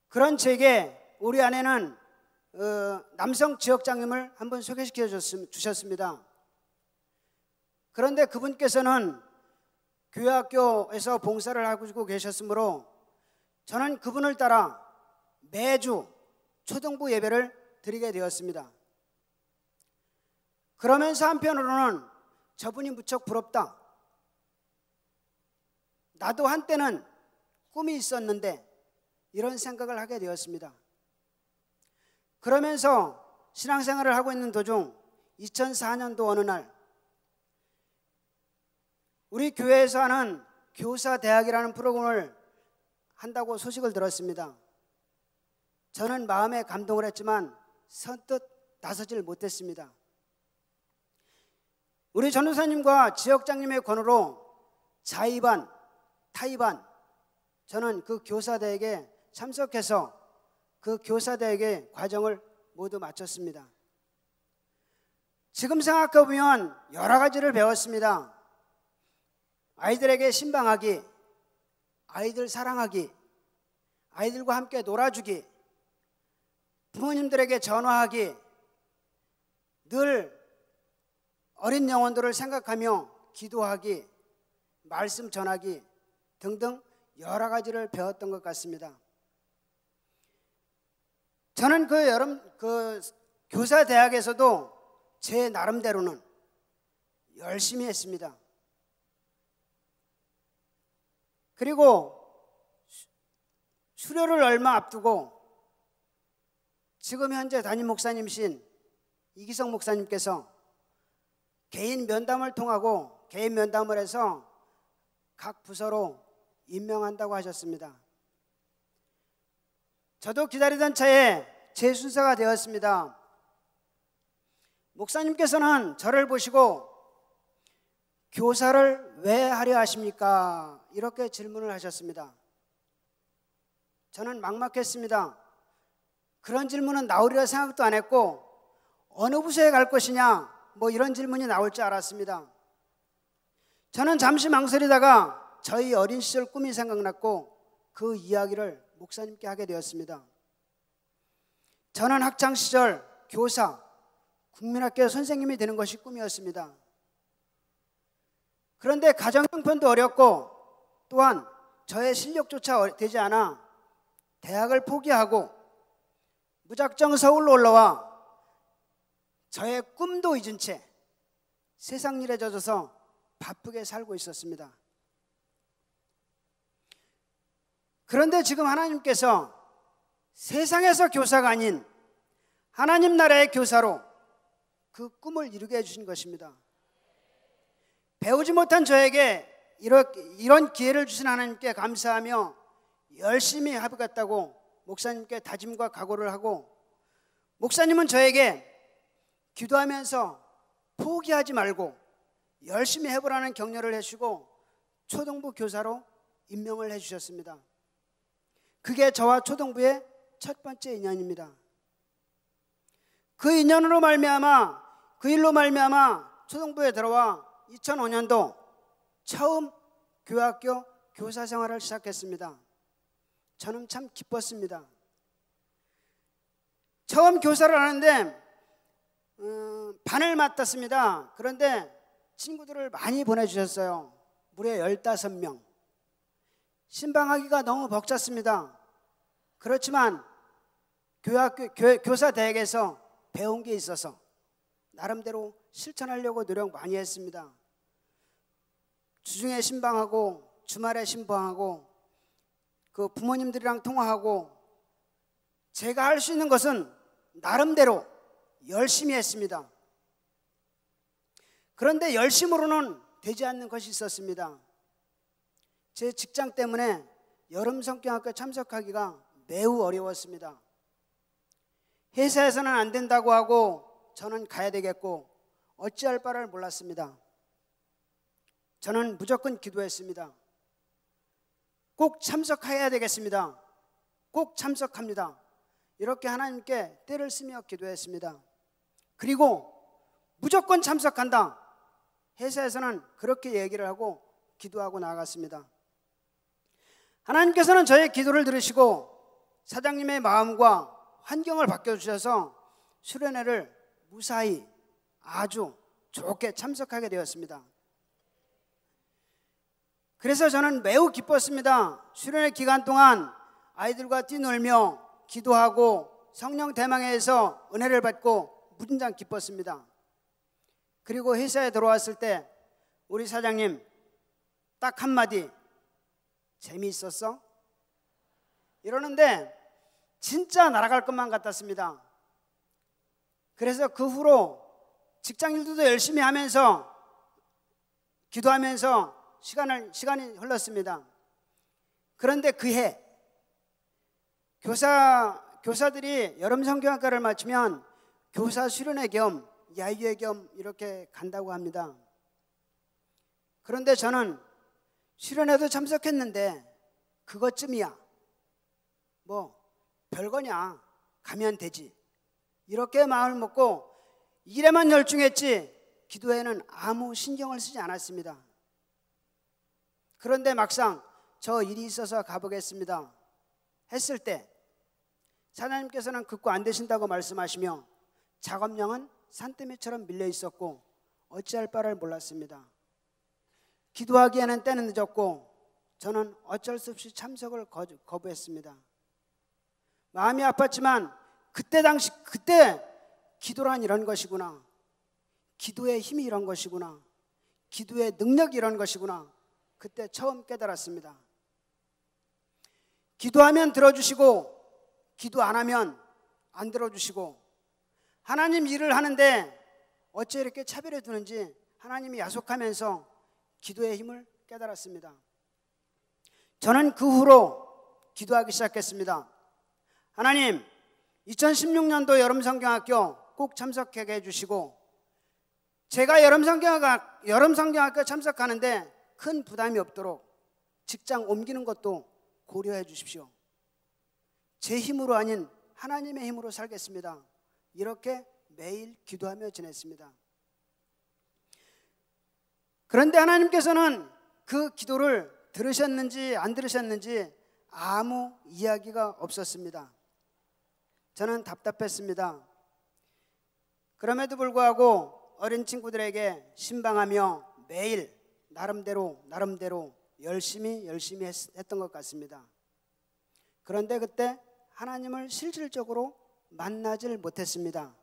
그런 제게 우리 아내는 남성 지역장님을 한번 소개시켜 주셨습니다. 그런데 그분께서는 교회학교에서 봉사를 하고 계셨으므로 저는 그분을 따라 매주 초등부 예배를 드리게 되었습니다. 그러면서 한편으로는 저분이 무척 부럽다. 나도 한때는 꿈이 있었는데 이런 생각을 하게 되었습니다. 그러면서 신앙생활을 하고 있는 도중 2004년도 어느 날 우리 교회에서 하는 교사대학이라는 프로그램을 한다고 소식을 들었습니다. 저는 마음에 감동을 했지만 선뜻 나서질 못했습니다. 우리 전도사님과 지역장님의 권유로 자의반, 타의반, 저는 그 교사대학에 참석해서 그 교사대학의 과정을 모두 마쳤습니다. 지금 생각해보면 여러 가지를 배웠습니다. 아이들에게 신방하기, 아이들 사랑하기, 아이들과 함께 놀아주기, 부모님들에게 전화하기, 늘 어린 영혼들을 생각하며 기도하기, 말씀 전하기 등등 여러 가지를 배웠던 것 같습니다. 저는 그 교사 대학에서도 제 나름대로는 열심히 했습니다. 그리고 수료를 얼마 앞두고 지금 현재 담임 목사님이신 이기성 목사님께서 개인 면담을 통하고 개인 면담을 해서 각 부서로 임명한다고 하셨습니다. 저도 기다리던 차에 제 순서가 되었습니다. 목사님께서는 저를 보시고 교사를 왜 하려 하십니까? 이렇게 질문을 하셨습니다. 저는 막막했습니다. 그런 질문은 나오리라 생각도 안 했고 어느 부서에 갈 것이냐 뭐 이런 질문이 나올 줄 알았습니다. 저는 잠시 망설이다가 저희 어린 시절 꿈이 생각났고 그 이야기를 목사님께 하게 되었습니다. 저는 학창시절 교사, 국민학교 선생님이 되는 것이 꿈이었습니다. 그런데 가정 형편도 어렵고 또한 저의 실력조차 되지 않아 대학을 포기하고 무작정 서울로 올라와 저의 꿈도 잊은 채 세상 일에 젖어서 바쁘게 살고 있었습니다. 그런데 지금 하나님께서 세상에서 교사가 아닌 하나님 나라의 교사로 그 꿈을 이루게 해주신 것입니다. 배우지 못한 저에게 이런 기회를 주신 하나님께 감사하며 열심히 해보겠다고 목사님께 다짐과 각오를 하고, 목사님은 저에게 기도하면서 포기하지 말고 열심히 해보라는 격려를 해주시고 초등부 교사로 임명을 해주셨습니다. 그게 저와 초등부의 첫 번째 인연입니다. 그 인연으로 말미암아, 그 일로 말미암아 초등부에 들어와 2005년도 처음 교회학교 교사 생활을 시작했습니다. 저는 참 기뻤습니다. 처음 교사를 하는데 반을 맡았습니다. 그런데 친구들을 많이 보내주셨어요. 무려 15명. 신방하기가 너무 벅찼습니다. 그렇지만 교사 대학에서 배운 게 있어서 나름대로 실천하려고 노력 많이 했습니다. 주중에 신방하고 주말에 신방하고 그 부모님들이랑 통화하고 제가 할 수 있는 것은 나름대로 열심히 했습니다. 그런데 열심으로는 되지 않는 것이 있었습니다. 제 직장 때문에 여름 성경학교 참석하기가 매우 어려웠습니다. 회사에서는 안 된다고 하고 저는 가야 되겠고 어찌할 바를 몰랐습니다. 저는 무조건 기도했습니다. 꼭 참석해야 되겠습니다. 꼭 참석합니다. 이렇게 하나님께 때를 쓰며 기도했습니다. 그리고 무조건 참석한다. 회사에서는 그렇게 얘기를 하고 기도하고 나아갔습니다. 하나님께서는 저의 기도를 들으시고 사장님의 마음과 환경을 바꿔주셔서 수련회를 무사히 아주 좋게 참석하게 되었습니다. 그래서 저는 매우 기뻤습니다. 수련회 기간 동안 아이들과 뛰놀며 기도하고 성령 대망회에서 은혜를 받고 무진장 기뻤습니다. 그리고 회사에 들어왔을 때 우리 사장님 딱 한마디, 재미있었어? 이러는데 진짜 날아갈 것만 같았습니다. 그래서 그 후로 직장 일도 열심히 하면서 기도하면서 시간이 흘렀습니다. 그런데 그해 교사들이 여름 성경학과를 마치면 교사 수련회 겸 야유회 겸 이렇게 간다고 합니다. 그런데 저는 수련회도 참석했는데 그것쯤이야, 뭐 별거냐, 가면 되지, 이렇게 마음을 먹고 일에만 열중했지 기도에는 아무 신경을 쓰지 않았습니다. 그런데 막상 저 일이 있어서 가보겠습니다 했을 때 사장님께서는 극구 안 되신다고 말씀하시며 작업량은 산더미처럼 밀려 있었고 어찌할 바를 몰랐습니다. 기도하기에는 때는 늦었고 저는 어쩔 수 없이 참석을 거부했습니다. 마음이 아팠지만 그때 기도란 이런 것이구나, 기도의 힘이 이런 것이구나, 기도의 능력이 이런 것이구나, 그때 처음 깨달았습니다. 기도하면 들어주시고 기도 안 하면 안 들어주시고, 하나님 일을 하는데 어째 이렇게 차별해 두는지 하나님이 야속하면서 기도의 힘을 깨달았습니다. 저는 그 후로 기도하기 시작했습니다. 하나님, 2016년도 여름성경학교 꼭 참석하게 해주시고, 제가 여름성경학교 참석하는데 큰 부담이 없도록 직장 옮기는 것도 고려해 주십시오. 제 힘으로 아닌 하나님의 힘으로 살겠습니다. 이렇게 매일 기도하며 지냈습니다. 그런데 하나님께서는 그 기도를 들으셨는지 안 들으셨는지 아무 이야기가 없었습니다. 저는 답답했습니다. 그럼에도 불구하고 어린 친구들에게 신방하며 매일 나름대로 열심히 했던 것 같습니다. 그런데 그때 하나님을 실질적으로 만나질 못했습니다.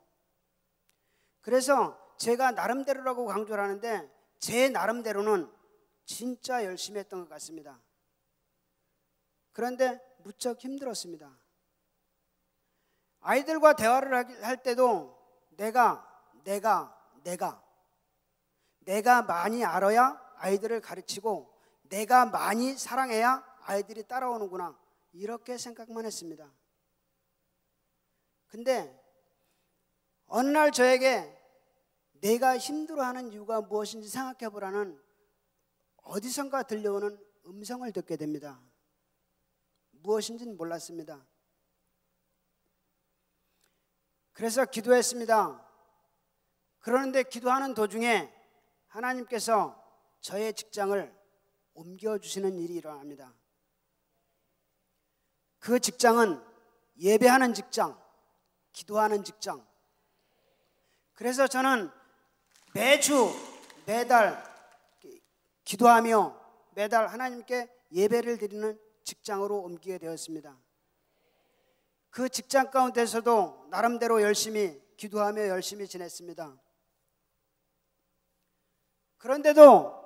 그래서 제가 나름대로라고 강조를 하는데 제 나름대로는 진짜 열심히 했던 것 같습니다. 그런데 무척 힘들었습니다. 아이들과 대화를 할 때도 내가 많이 알아야 아이들을 가르치고 내가 많이 사랑해야 아이들이 따라오는구나, 이렇게 생각만 했습니다. 근데 어느 날 저에게 내가 힘들어하는 이유가 무엇인지 생각해 보라는 어디선가 들려오는 음성을 듣게 됩니다. 무엇인지는 몰랐습니다. 그래서 기도했습니다. 그러는데 기도하는 도중에 하나님께서 저의 직장을 옮겨주시는 일이 일어납니다. 그 직장은 예배하는 직장, 기도하는 직장. 그래서 저는 매달 기도하며 매달 하나님께 예배를 드리는 직장으로 옮기게 되었습니다. 그 직장 가운데서도 나름대로 열심히 기도하며 열심히 지냈습니다. 그런데도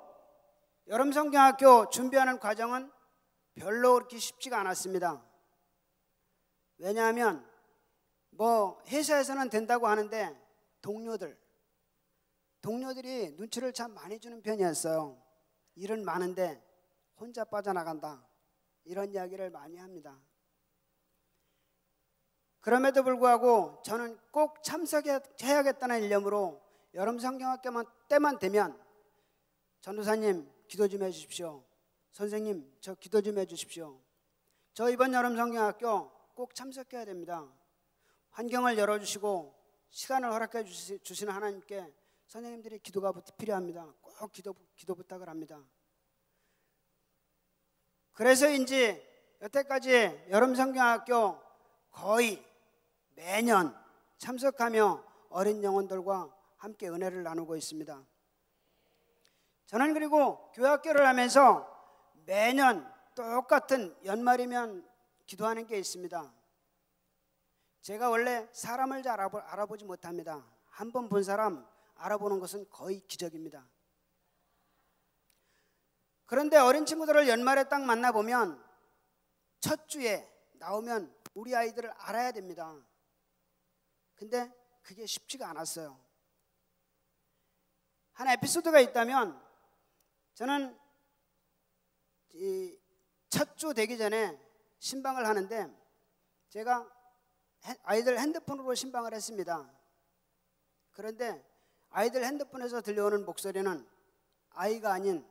여름성경학교 준비하는 과정은 별로 그렇게 쉽지가 않았습니다. 왜냐하면 회사에서는 된다고 하는데 동료들이 눈치를 참 많이 주는 편이었어요. 일은 많은데 혼자 빠져나간다, 이런 이야기를 많이 합니다. 그럼에도 불구하고 저는 꼭 참석해야겠다는 일념으로 여름성경학교 때만 되면 전도사님 기도 좀 해주십시오, 선생님 저 기도 좀 해주십시오, 저 이번 여름성경학교 꼭 참석해야 됩니다, 환경을 열어주시고 시간을 허락해 주시는 하나님께 선생님들이 기도가 필요합니다, 꼭 기도 부탁을 합니다. 그래서인지 여태까지 여름성경학교 거의 매년 참석하며 어린 영혼들과 함께 은혜를 나누고 있습니다. 저는 그리고 교회학교를 하면서 매년 똑같은 연말이면 기도하는 게 있습니다. 제가 원래 사람을 잘 알아보지 못합니다. 한 번 본 사람 알아보는 것은 거의 기적입니다. 그런데 어린 친구들을 연말에 딱 만나보면 첫 주에 나오면 우리 아이들을 알아야 됩니다. 근데 그게 쉽지가 않았어요. 한 에피소드가 있다면, 저는 첫 주 되기 전에 신방을 하는데 제가 아이들 핸드폰으로 신방을 했습니다. 그런데 아이들 핸드폰에서 들려오는 목소리는 아이가 아닌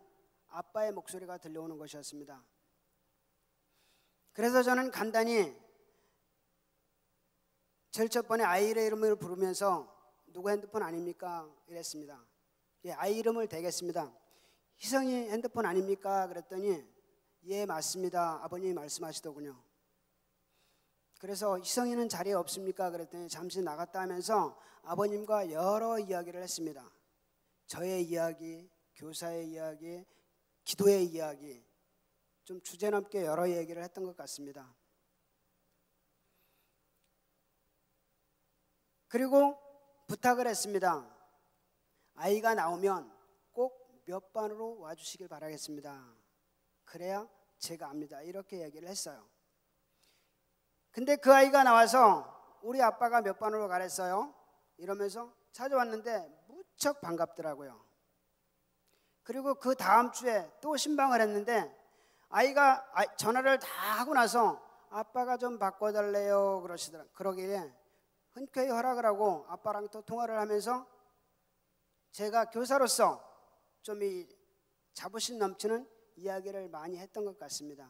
아빠의 목소리가 들려오는 것이었습니다. 그래서 저는 간단히 제일 첫 번에 아이의 이름을 부르면서 누구 핸드폰 아닙니까? 이랬습니다. 예, 아이 이름을 대겠습니다. 희성이 핸드폰 아닙니까? 그랬더니 예, 맞습니다. 아버님이 말씀하시더군요. 그래서 희성이는 자리에 없습니까? 그랬더니 잠시 나갔다 하면서 아버님과 여러 이야기를 했습니다. 저의 이야기, 교사의 이야기, 기도의 이야기, 좀 주제넘게 여러 얘기를 했던 것 같습니다. 그리고 부탁을 했습니다. 아이가 나오면 꼭 몇 반으로 와주시길 바라겠습니다. 그래야 제가 압니다. 이렇게 얘기를 했어요. 근데 그 아이가 나와서 우리 아빠가 몇 반으로 가랬어요? 이러면서 찾아왔는데 무척 반갑더라고요. 그리고 그 다음 주에 또 신방을 했는데 아이가 전화를 다 하고 나서 아빠가 좀 바꿔달래요 그러길래 흔쾌히 허락을 하고 아빠랑 또 통화를 하면서 제가 교사로서 좀 이 자부심 넘치는 이야기를 많이 했던 것 같습니다.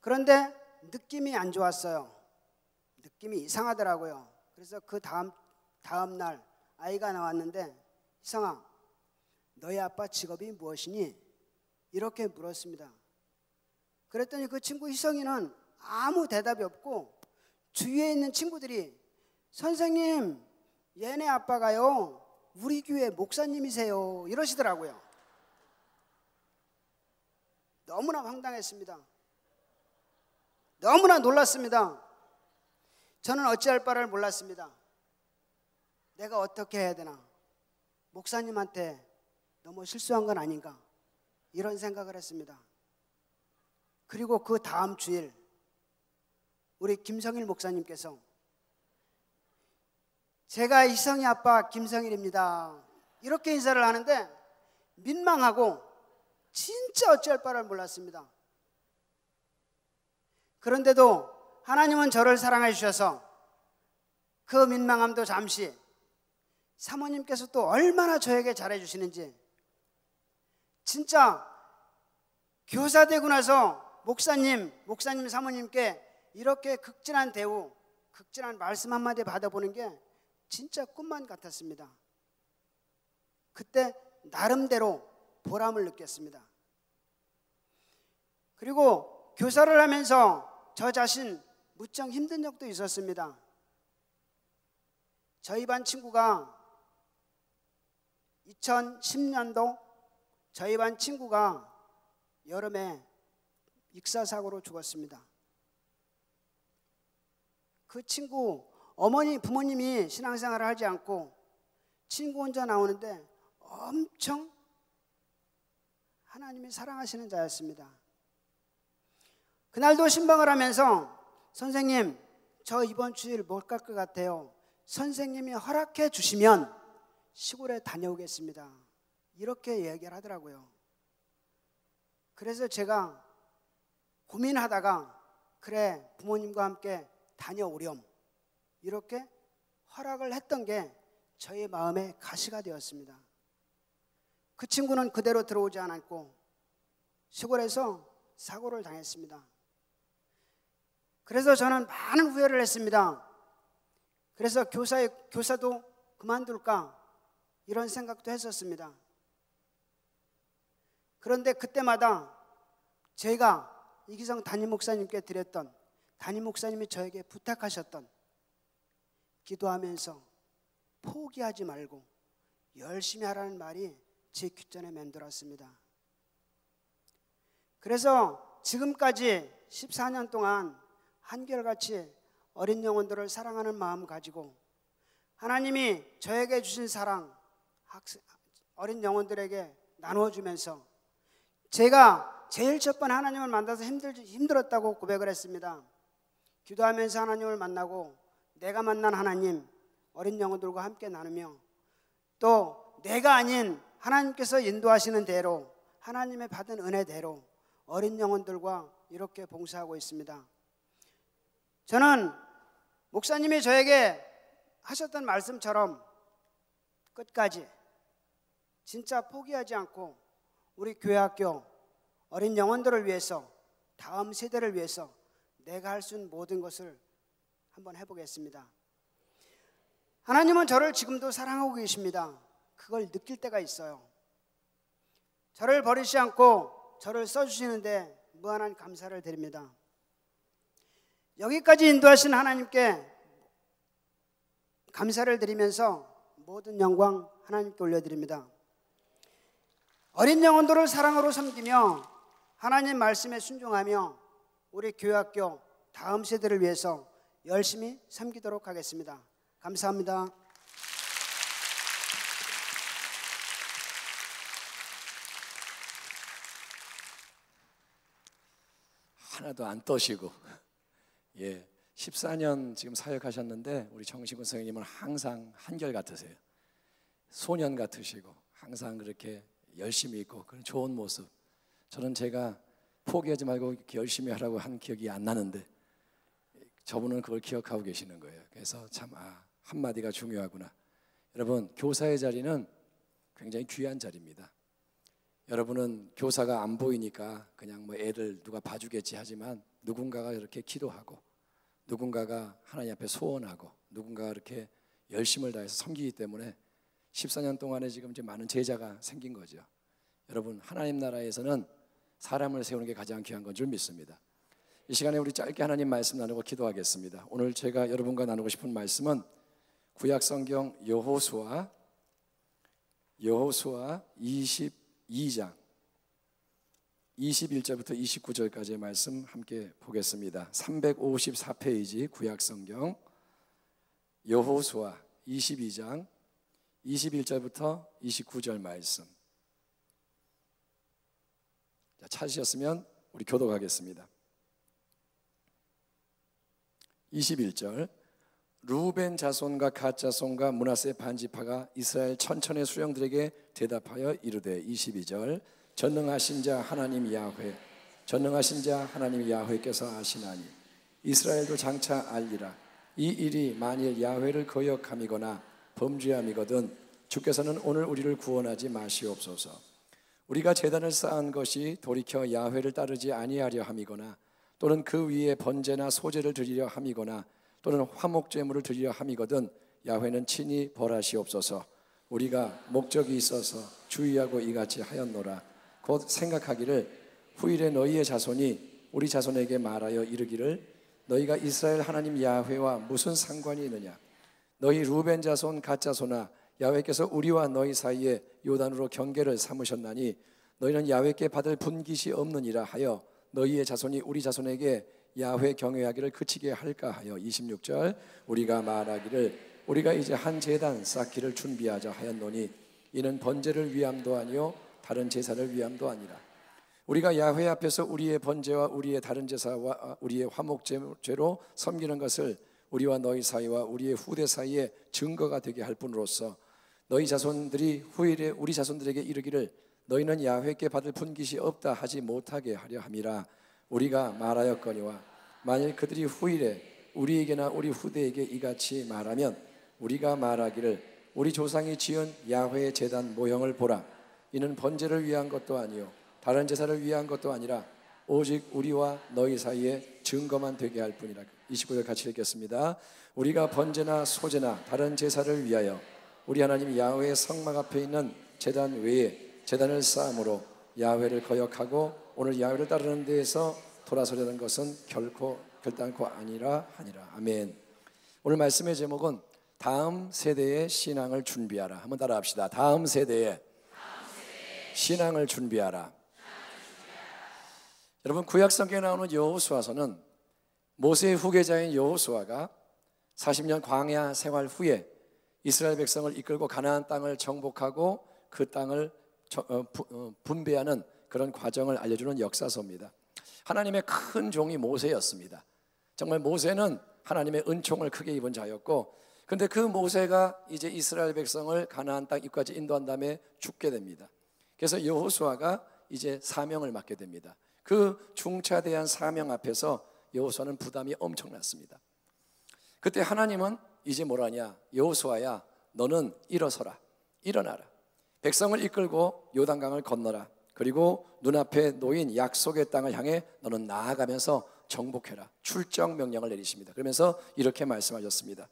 그런데 느낌이 안 좋았어요. 느낌이 이상하더라고요. 그래서 그 다음 날 아이가 나왔는데 희성아, 너희 아빠 직업이 무엇이니? 이렇게 물었습니다. 그랬더니 그 친구 희성이는 아무 대답이 없고 주위에 있는 친구들이 선생님, 얘네 아빠가요 우리 교회 목사님이세요 이러시더라고요. 너무나 황당했습니다. 너무나 놀랐습니다. 저는 어찌할 바를 몰랐습니다. 내가 어떻게 해야 되나? 목사님한테 너무 실수한 건 아닌가? 이런 생각을 했습니다. 그리고 그 다음 주일 우리 김성일 목사님께서 제가 희성이 아빠 김성일입니다 이렇게 인사를 하는데 민망하고 진짜 어찌할 바를 몰랐습니다. 그런데도 하나님은 저를 사랑해 주셔서 그 민망함도 잠시, 사모님께서 또 얼마나 저에게 잘해 주시는지, 진짜 교사 되고 나서 목사님 사모님께 이렇게 극진한 대우, 극진한 말씀 한마디 받아보는 게 진짜 꿈만 같았습니다. 그때 나름대로 보람을 느꼈습니다. 그리고 교사를 하면서 저 자신 무척 힘든 적도 있었습니다. 저희 반 친구가 2010년도 저희 반 친구가 여름에 익사사고로 죽었습니다. 그 친구 부모님이 신앙생활을 하지 않고 친구 혼자 나오는데 엄청 하나님이 사랑하시는 자였습니다. 그날도 신방을 하면서 선생님, 저 이번 주일 못 갈 것 같아요. 선생님이 허락해 주시면 시골에 다녀오겠습니다. 이렇게 얘기를 하더라고요. 그래서 제가 고민하다가 그래, 부모님과 함께 다녀오렴 이렇게 허락을 했던 게 저의 마음의 가시가 되었습니다. 그 친구는 그대로 들어오지 않았고 시골에서 사고를 당했습니다. 그래서 저는 많은 후회를 했습니다. 그래서 교사도 그만둘까 이런 생각도 했었습니다. 그런데 그때마다 제가 이기성 담임 목사님께 드렸던, 담임 목사님이 저에게 부탁하셨던, 기도하면서 포기하지 말고 열심히 하라는 말이 제 귓전에 맴돌았습니다. 그래서 지금까지 14년 동안 한결같이 어린 영혼들을 사랑하는 마음 가지고 하나님이 저에게 주신 사랑 어린 영혼들에게 나누어주면서 제가 제일 첫 번 하나님을 만나서 힘들었다고 고백을 했습니다. 기도하면서 하나님을 만나고 내가 만난 하나님 어린 영혼들과 함께 나누며 또 내가 아닌 하나님께서 인도하시는 대로 하나님의 받은 은혜대로 어린 영혼들과 이렇게 봉사하고 있습니다. 저는 목사님이 저에게 하셨던 말씀처럼 끝까지 진짜 포기하지 않고 우리 교회학교 어린 영혼들을 위해서 다음 세대를 위해서 내가 할 수 있는 모든 것을 한번 해보겠습니다. 하나님은 저를 지금도 사랑하고 계십니다. 그걸 느낄 때가 있어요. 저를 버리지 않고 저를 써주시는데 무한한 감사를 드립니다. 여기까지 인도하신 하나님께 감사를 드리면서 모든 영광 하나님께 올려드립니다. 어린 영혼들을 사랑으로 섬기며 하나님 말씀에 순종하며 우리 교회학교 다음 세대를 위해서 열심히 섬기도록 하겠습니다. 감사합니다. 하나도 안 떠시고 14년 지금 사역하셨는데 우리 정식훈 선생님은 항상 한결같으세요. 소년 같으시고 항상 그렇게 열심히 있고 그런 좋은 모습. 저는 제가 포기하지 말고 이렇게 열심히 하라고 한 기억이 안 나는데 저분은 그걸 기억하고 계시는 거예요. 그래서 참 한마디가 중요하구나. 여러분, 교사의 자리는 굉장히 귀한 자리입니다. 여러분은 교사가 안 보이니까 그냥 뭐 애들 누가 봐주겠지 하지만 누군가가 이렇게 기도하고 누군가가 하나님 앞에 소원하고 누군가가 이렇게 열심을 다해서 섬기기 때문에 14년 동안에 지금 이제 많은 제자가 생긴 거죠. 여러분, 하나님 나라에서는 사람을 세우는 게 가장 귀한 건 줄 믿습니다. 이 시간에 우리 짧게 하나님 말씀 나누고 기도하겠습니다. 오늘 제가 여러분과 나누고 싶은 말씀은 구약 성경 여호수아 22장 21절부터 29절까지의 말씀 함께 보겠습니다. 354페이지 구약 성경 여호수아 22장 21절부터 29절 말씀. 자, 찾으셨으면 우리 교독하겠습니다. 21절 루벤 자손과 갓 자손과 므낫세 반지파가 이스라엘 천천의 수령들에게 대답하여 이르되 22절 전능하신 자 하나님 야훼 전능하신 자 하나님 야훼께서 아시나니 이스라엘도 장차 알리라. 이 일이 만일 야훼를 거역함이거나 범죄함이거든 주께서는 오늘 우리를 구원하지 마시옵소서. 우리가 제단을 쌓은 것이 돌이켜 야훼를 따르지 아니하려 함이거나 또는 그 위에 번제나 소제를 드리려 함이거나 또는 화목제물을 드리려 함이거든 야훼는 친히 벌하시옵소서. 우리가 목적이 있어서 주의하고 이같이 하였노라. 곧 생각하기를 후일에 너희의 자손이 우리 자손에게 말하여 이르기를 너희가 이스라엘 하나님 야훼와 무슨 상관이 있느냐. 너희 루벤 자손 갓 자손아 야훼께서 우리와 너희 사이에 요단으로 경계를 삼으셨나니 너희는 야훼께 받을 분깃이 없느니라 하여 너희의 자손이 우리 자손에게 야훼 경외하기를 그치게 할까 하여 26절 우리가 말하기를 우리가 이제 한 제단 쌓기를 준비하자 하였노니 이는 번제를 위함도 아니요 다른 제사를 위함도 아니라 우리가 야훼 앞에서 우리의 번제와 우리의 다른 제사와 우리의 화목제로 섬기는 것을 우리와 너희 사이와 우리의 후대 사이에 증거가 되게 할 뿐으로써 너희 자손들이 후일에 우리 자손들에게 이르기를 너희는 야훼께 받을 분깃이 없다 하지 못하게 하려 함이라. 우리가 말하였거니와 만일 그들이 후일에 우리에게나 우리 후대에게 이같이 말하면 우리가 말하기를 우리 조상이 지은 야훼의 제단 모형을 보라. 이는 번제를 위한 것도 아니요 다른 제사를 위한 것도 아니라 오직 우리와 너희 사이에 증거만 되게 할 뿐이라. 29절 같이 읽겠습니다. 우리가 번제나 소제나 다른 제사를 위하여 우리 하나님 야훼의 성막 앞에 있는 제단 외에 제단을 쌓음으로 야훼를 거역하고 오늘 야훼를 따르는 데에서 돌아서려는 것은 결단코 아니라 하니라. 아멘. 오늘 말씀의 제목은 다음 세대의 신앙을 준비하라. 한번 따라합시다. 다음 세대의 신앙을 준비하라. 여러분, 구약 성경에 나오는 여호수아서는 모세의 후계자인 여호수아가 40년 광야 생활 후에 이스라엘 백성을 이끌고 가나안 땅을 정복하고 그 땅을 분배하는 그런 과정을 알려주는 역사서입니다. 하나님의 큰 종이 모세였습니다. 정말 모세는 하나님의 은총을 크게 입은 자였고, 근데 그 모세가 이제 이스라엘 백성을 가나안 땅 입까지 인도한 다음에 죽게 됩니다. 그래서 여호수아가 이제 사명을 맡게 됩니다. 그 중차대한 사명 앞에서 여호수아는 부담이 엄청났습니다. 그때 하나님은 이제 뭐라냐, 여호수아야, 너는 일어서라, 일어나라, 백성을 이끌고 요단강을 건너라, 그리고 눈앞에 놓인 약속의 땅을 향해 너는 나아가면서 정복해라. 출정 명령을 내리십니다. 그러면서 이렇게 말씀하셨습니다.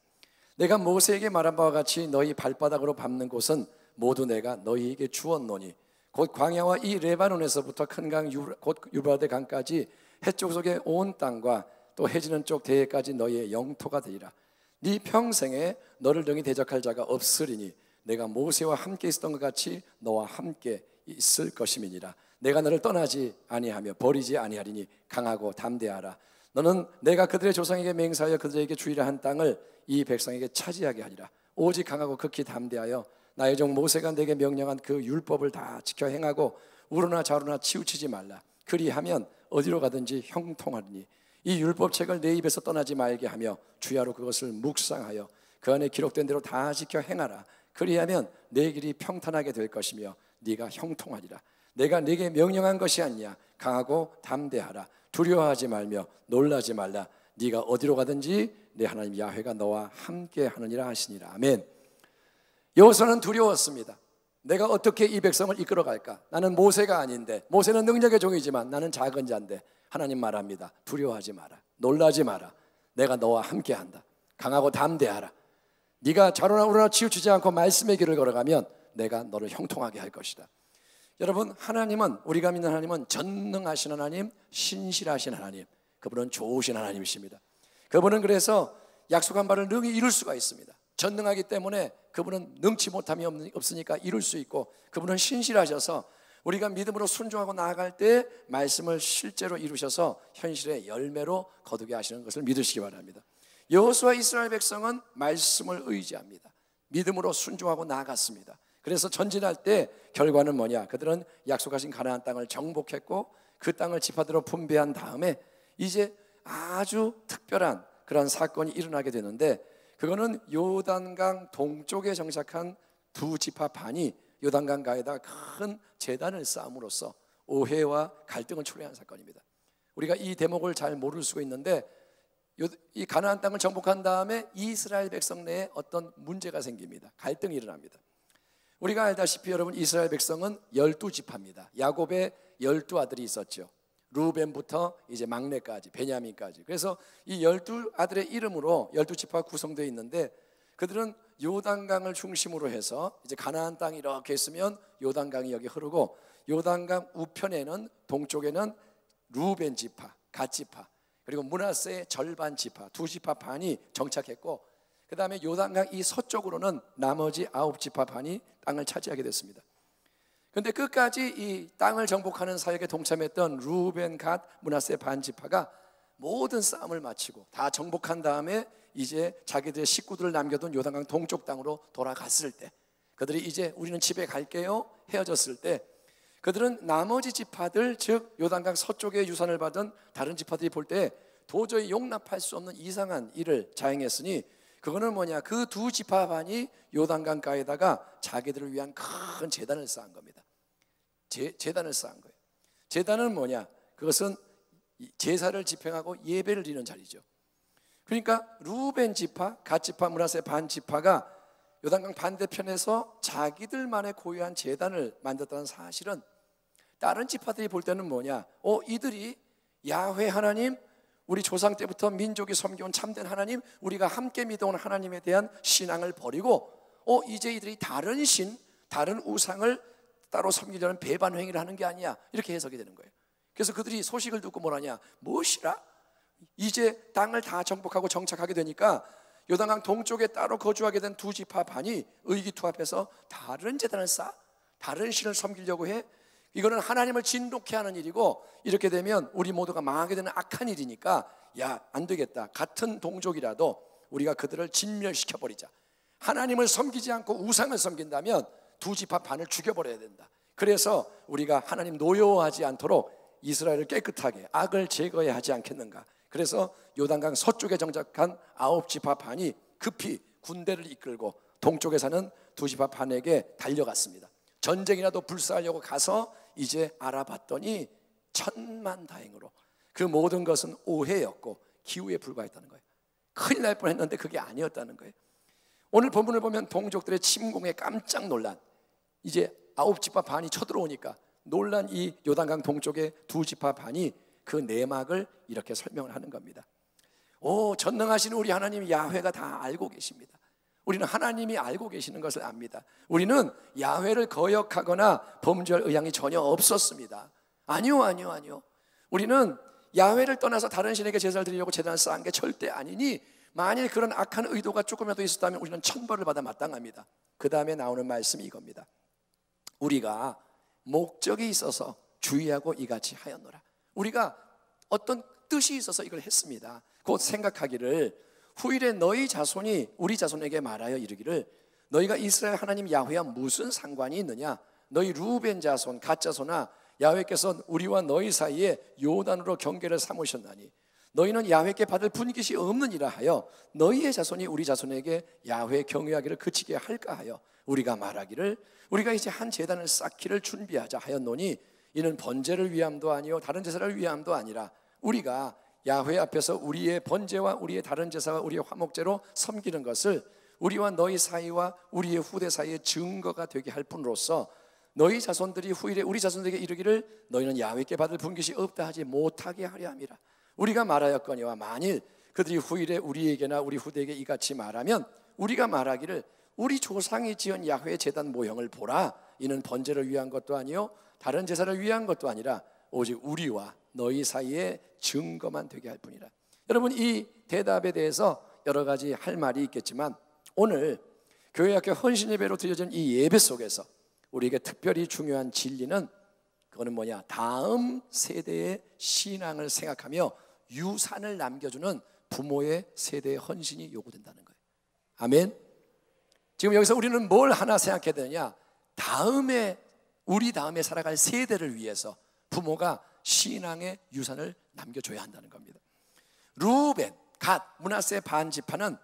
내가 모세에게 말한 바와 같이 너희 발바닥으로 밟는 곳은 모두 내가 너희에게 주었노니 곧 광야와 이 레바논에서부터 큰 강 곧 유브라데 강까지 해쪽 속의 온 땅과 또 해지는 쪽 대해까지 너희의 영토가 되리라. 네 평생에 너를 등이 대적할 자가 없으리니 내가 모세와 함께 있었던 것 같이 너와 함께 있을 것임이니라. 내가 너를 떠나지 아니하며 버리지 아니하리니 강하고 담대하라. 너는 내가 그들의 조상에게 맹세하여 그들에게 주리라 한 땅을 이 백성에게 차지하게 하리라. 오직 강하고 극히 담대하여 나의 종 모세가 내게 명령한 그 율법을 다 지켜 행하고 우로나 좌로나 치우치지 말라. 그리하면 어디로 가든지 형통하리니 이 율법책을 내 입에서 떠나지 말게 하며 주야로 그것을 묵상하여 그 안에 기록된 대로 다 지켜 행하라. 그리하면 내 길이 평탄하게 될 것이며 네가 형통하리라. 내가 네게 명령한 것이 아니냐. 강하고 담대하라. 두려워하지 말며 놀라지 말라. 네가 어디로 가든지 내 하나님 야훼가 너와 함께 하느니라 하시니라. 아멘. 여호수아는 두려웠습니다. 내가 어떻게 이 백성을 이끌어갈까? 나는 모세가 아닌데, 모세는 능력의 종이지만 나는 작은 자인데, 하나님 말합니다. 두려워하지 마라, 놀라지 마라. 내가 너와 함께한다. 강하고 담대하라. 네가 좌로나 우로나 치우치지 않고 말씀의 길을 걸어가면 내가 너를 형통하게 할 것이다. 여러분, 하나님은, 우리가 믿는 하나님은 전능하신 하나님, 신실하신 하나님, 그분은 좋으신 하나님이십니다. 그분은 그래서 약속한 바를 능히 이룰 수가 있습니다. 전능하기 때문에 그분은 능치 못함이 없으니까 이룰 수 있고, 그분은 신실하셔서 우리가 믿음으로 순종하고 나아갈 때 말씀을 실제로 이루셔서 현실의 열매로 거두게 하시는 것을 믿으시기 바랍니다. 여호수아 이스라엘 백성은 말씀을 의지합니다. 믿음으로 순종하고 나아갔습니다. 그래서 전진할 때 결과는 뭐냐? 그들은 약속하신 가나안 땅을 정복했고 그 땅을 지파대로 분배한 다음에 이제 아주 특별한 그런 사건이 일어나게 되는데, 그거는 요단강 동쪽에 정착한 두 지파 반이 요단강 가에다 큰 제단을 쌓음으로써 오해와 갈등을 초래한 사건입니다. 우리가 이 대목을 잘 모를 수가 있는데, 이 가나안 땅을 정복한 다음에 이스라엘 백성 내에 어떤 문제가 생깁니다. 갈등이 일어납니다. 우리가 알다시피 여러분, 이스라엘 백성은 12지파입니다. 야곱의 12아들이 있었죠. 루벤부터 이제 막내까지, 베냐민까지. 그래서 이 12아들의 이름으로 12지파가 구성되어 있는데, 그들은 요단강을 중심으로 해서 이제 가나안 땅이 이렇게 있으면 요단강이 여기 흐르고, 요단강 우편에는 동쪽에는 루벤 지파, 갓 지파, 그리고 므낫세의 절반 지파, 두 지파 반이 정착했고, 그 다음에 요단강 이 서쪽으로는 나머지 9지파 반이 땅을 차지하게 됐습니다. 그런데 끝까지 이 땅을 정복하는 사역에 동참했던 루벤, 갓, 므낫세 반 지파가 모든 싸움을 마치고 다 정복한 다음에 이제 자기들의 식구들을 남겨둔 요단강 동쪽 땅으로 돌아갔을 때, 그들이 이제 우리는 집에 갈게요 헤어졌을 때, 그들은 나머지 지파들, 즉 요단강 서쪽에 유산을 받은 다른 지파들이 볼 때 도저히 용납할 수 없는 이상한 일을 자행했으니, 그거는 뭐냐, 그 두 지파 반이 요단강가에다가 자기들을 위한 큰 제단을 쌓은 겁니다. 제단을 쌓은 거예요. 제단은 뭐냐, 그것은 제사를 집행하고 예배를 드리는 자리죠. 그러니까 루벤 지파, 갓 지파, 므낫세 반 지파가 요단강 반대편에서 자기들만의 고유한 제단을 만들었다는 사실은 다른 지파들이 볼 때는 뭐냐, 이들이 야훼 하나님, 우리 조상 때부터 민족이 섬겨온 참된 하나님, 우리가 함께 믿어온 하나님에 대한 신앙을 버리고 이제 이들이 다른 신, 다른 우상을 따로 섬기려는 배반 행위를 하는 게 아니야, 이렇게 해석이 되는 거예요. 그래서 그들이 소식을 듣고 뭐라냐, 무엇이라? 이제 땅을 다 정복하고 정착하게 되니까 요단강 동쪽에 따로 거주하게 된 두 지파 반이 의기투합해서 다른 제단을 쌓아 다른 신을 섬기려고 해. 이거는 하나님을 진노케 하는 일이고, 이렇게 되면 우리 모두가 망하게 되는 악한 일이니까 야, 안 되겠다. 같은 동족이라도 우리가 그들을 진멸시켜버리자. 하나님을 섬기지 않고 우상을 섬긴다면 두 지파 반을 죽여버려야 된다. 그래서 우리가 하나님 노여워하지 않도록 이스라엘을 깨끗하게 악을 제거해야 하지 않겠는가. 그래서 요단강 서쪽에 정착한 9지파 반이 급히 군대를 이끌고 동쪽에 사는 두 지파 반에게 달려갔습니다. 전쟁이라도 불사하려고 가서 이제 알아봤더니 천만다행으로 그 모든 것은 오해였고 기우에 불과했다는 거예요. 큰일 날 뻔했는데 그게 아니었다는 거예요. 오늘 본문을 보면 동족들의 침공에 깜짝 놀란, 이제 9지파 반이 쳐들어오니까 놀란 이 요단강 동쪽의 두 지파 반이 그 내막을 이렇게 설명을 하는 겁니다. 오, 전능하신 우리 하나님 야훼가 다 알고 계십니다. 우리는 하나님이 알고 계시는 것을 압니다. 우리는 야훼를 거역하거나 범죄할 의향이 전혀 없었습니다. 아니요. 우리는 야훼를 떠나서 다른 신에게 제사를 드리려고 제단을 쌓은 게 절대 아니니, 만일 그런 악한 의도가 조금이라도 있었다면 우리는 천벌을 받아 마땅합니다. 그 다음에 나오는 말씀이 이겁니다. 우리가 목적이 있어서 주의하고 이같이 하였노라. 우리가 어떤 뜻이 있어서 이걸 했습니다. 곧 생각하기를, 후일에 너희 자손이 우리 자손에게 말하여 이르기를, 너희가 이스라엘 하나님 야훼와 무슨 상관이 있느냐? 너희 루벤 자손 갓 자손아, 야훼께서 우리와 너희 사이에 요단으로 경계를 삼으셨나니 너희는 야훼께 받을 분깃이 없느니라 하여 너희의 자손이 우리 자손에게 야훼 경외하기를 그치게 할까 하여 우리가 말하기를, 우리가 이제 한 제단을 쌓기를 준비하자 하였노니 이는 번제를 위함도 아니요 다른 제사를 위함도 아니라 우리가 야훼 앞에서 우리의 번제와 우리의 다른 제사와 우리의 화목제로 섬기는 것을 우리와 너희 사이와 우리의 후대 사이의 증거가 되게 할 뿐으로써 너희 자손들이 후일에 우리 자손들에게 이르기를 너희는 야훼께 받을 분깃이 없다 하지 못하게 하려 함이라. 우리가 말하였거니와 만일 그들이 후일에 우리에게나 우리 후대에게 이같이 말하면 우리가 말하기를, 우리 조상이 지은 야훼 제단 모형을 보라. 이는 번제를 위한 것도 아니요 다른 제사를 위한 것도 아니라 오직 우리와 너희 사이에 증거만 되게 할 뿐이라. 여러분, 이 대답에 대해서 여러 가지 할 말이 있겠지만 오늘 교회학교 헌신예배로 드려진 이 예배 속에서 우리에게 특별히 중요한 진리는, 그거는 뭐냐? 다음 세대의 신앙을 생각하며 유산을 남겨주는 부모의 세대의 헌신이 요구된다는 거예요. 아멘. 지금 여기서 우리는 뭘 하나 생각해야 되느냐? 우리 다음에 살아갈 세대를 위해서 부모가 신앙의 유산을 남겨줘야 한다는 겁니다. 루벤, 갓, 므낫세 반지파는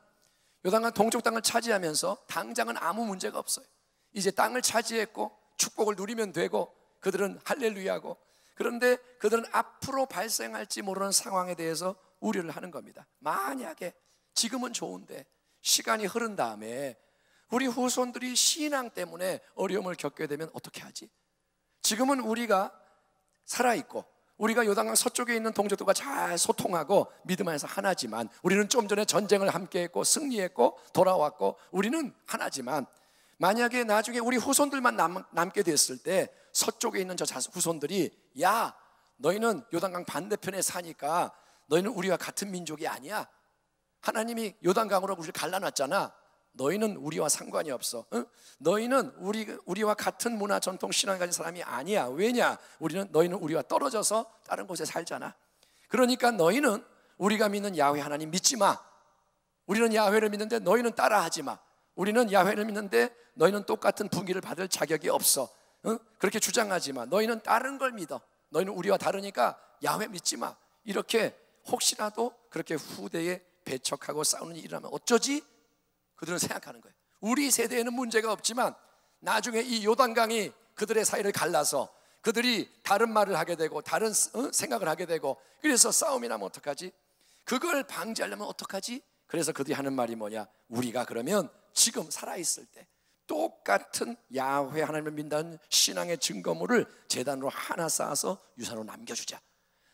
요단강 동쪽 땅을 차지하면서 당장은 아무 문제가 없어요. 이제 땅을 차지했고 축복을 누리면 되고 그들은 할렐루야고, 그런데 그들은 앞으로 발생할지 모르는 상황에 대해서 우려를 하는 겁니다. 만약에 지금은 좋은데 시간이 흐른 다음에 우리 후손들이 신앙 때문에 어려움을 겪게 되면 어떻게 하지? 지금은 우리가 살아있고 우리가 요단강 서쪽에 있는 동족들과 잘 소통하고 믿음 안에서 하나지만, 우리는 좀 전에 전쟁을 함께했고 승리했고 돌아왔고 우리는 하나지만, 만약에 나중에 우리 후손들만 남게 됐을 때 서쪽에 있는 저 후손들이, 야, 너희는 요단강 반대편에 사니까 너희는 우리와 같은 민족이 아니야. 하나님이 요단강으로 우리를 갈라놨잖아. 너희는 우리와 상관이 없어. 응? 너희는 우리와 같은 문화 전통 신앙을 가진 사람이 아니야. 왜냐? 너희는 우리와 떨어져서 다른 곳에 살잖아. 그러니까 너희는 우리가 믿는 야훼 하나님 믿지 마. 우리는 야훼를 믿는데 너희는 따라하지 마. 우리는 야훼를 믿는데 너희는 똑같은 분깃을 받을 자격이 없어. 응? 그렇게 주장하지 마. 너희는 다른 걸 믿어. 너희는 우리와 다르니까 야훼 믿지 마. 이렇게 혹시라도 그렇게 후대에 배척하고 싸우는 일이 일어나면 어쩌지? 그들은 생각하는 거예요. 우리 세대에는 문제가 없지만 나중에 이 요단강이 그들의 사이를 갈라서 그들이 다른 말을 하게 되고 다른 생각을 하게 되고, 그래서 싸움이 나면 어떡하지? 그걸 방지하려면 어떡하지? 그래서 그들이 하는 말이 뭐냐? 우리가 그러면 지금 살아있을 때 똑같은 야훼 하나님을 믿는 신앙의 증거물을 제단으로 하나 쌓아서 유산으로 남겨주자.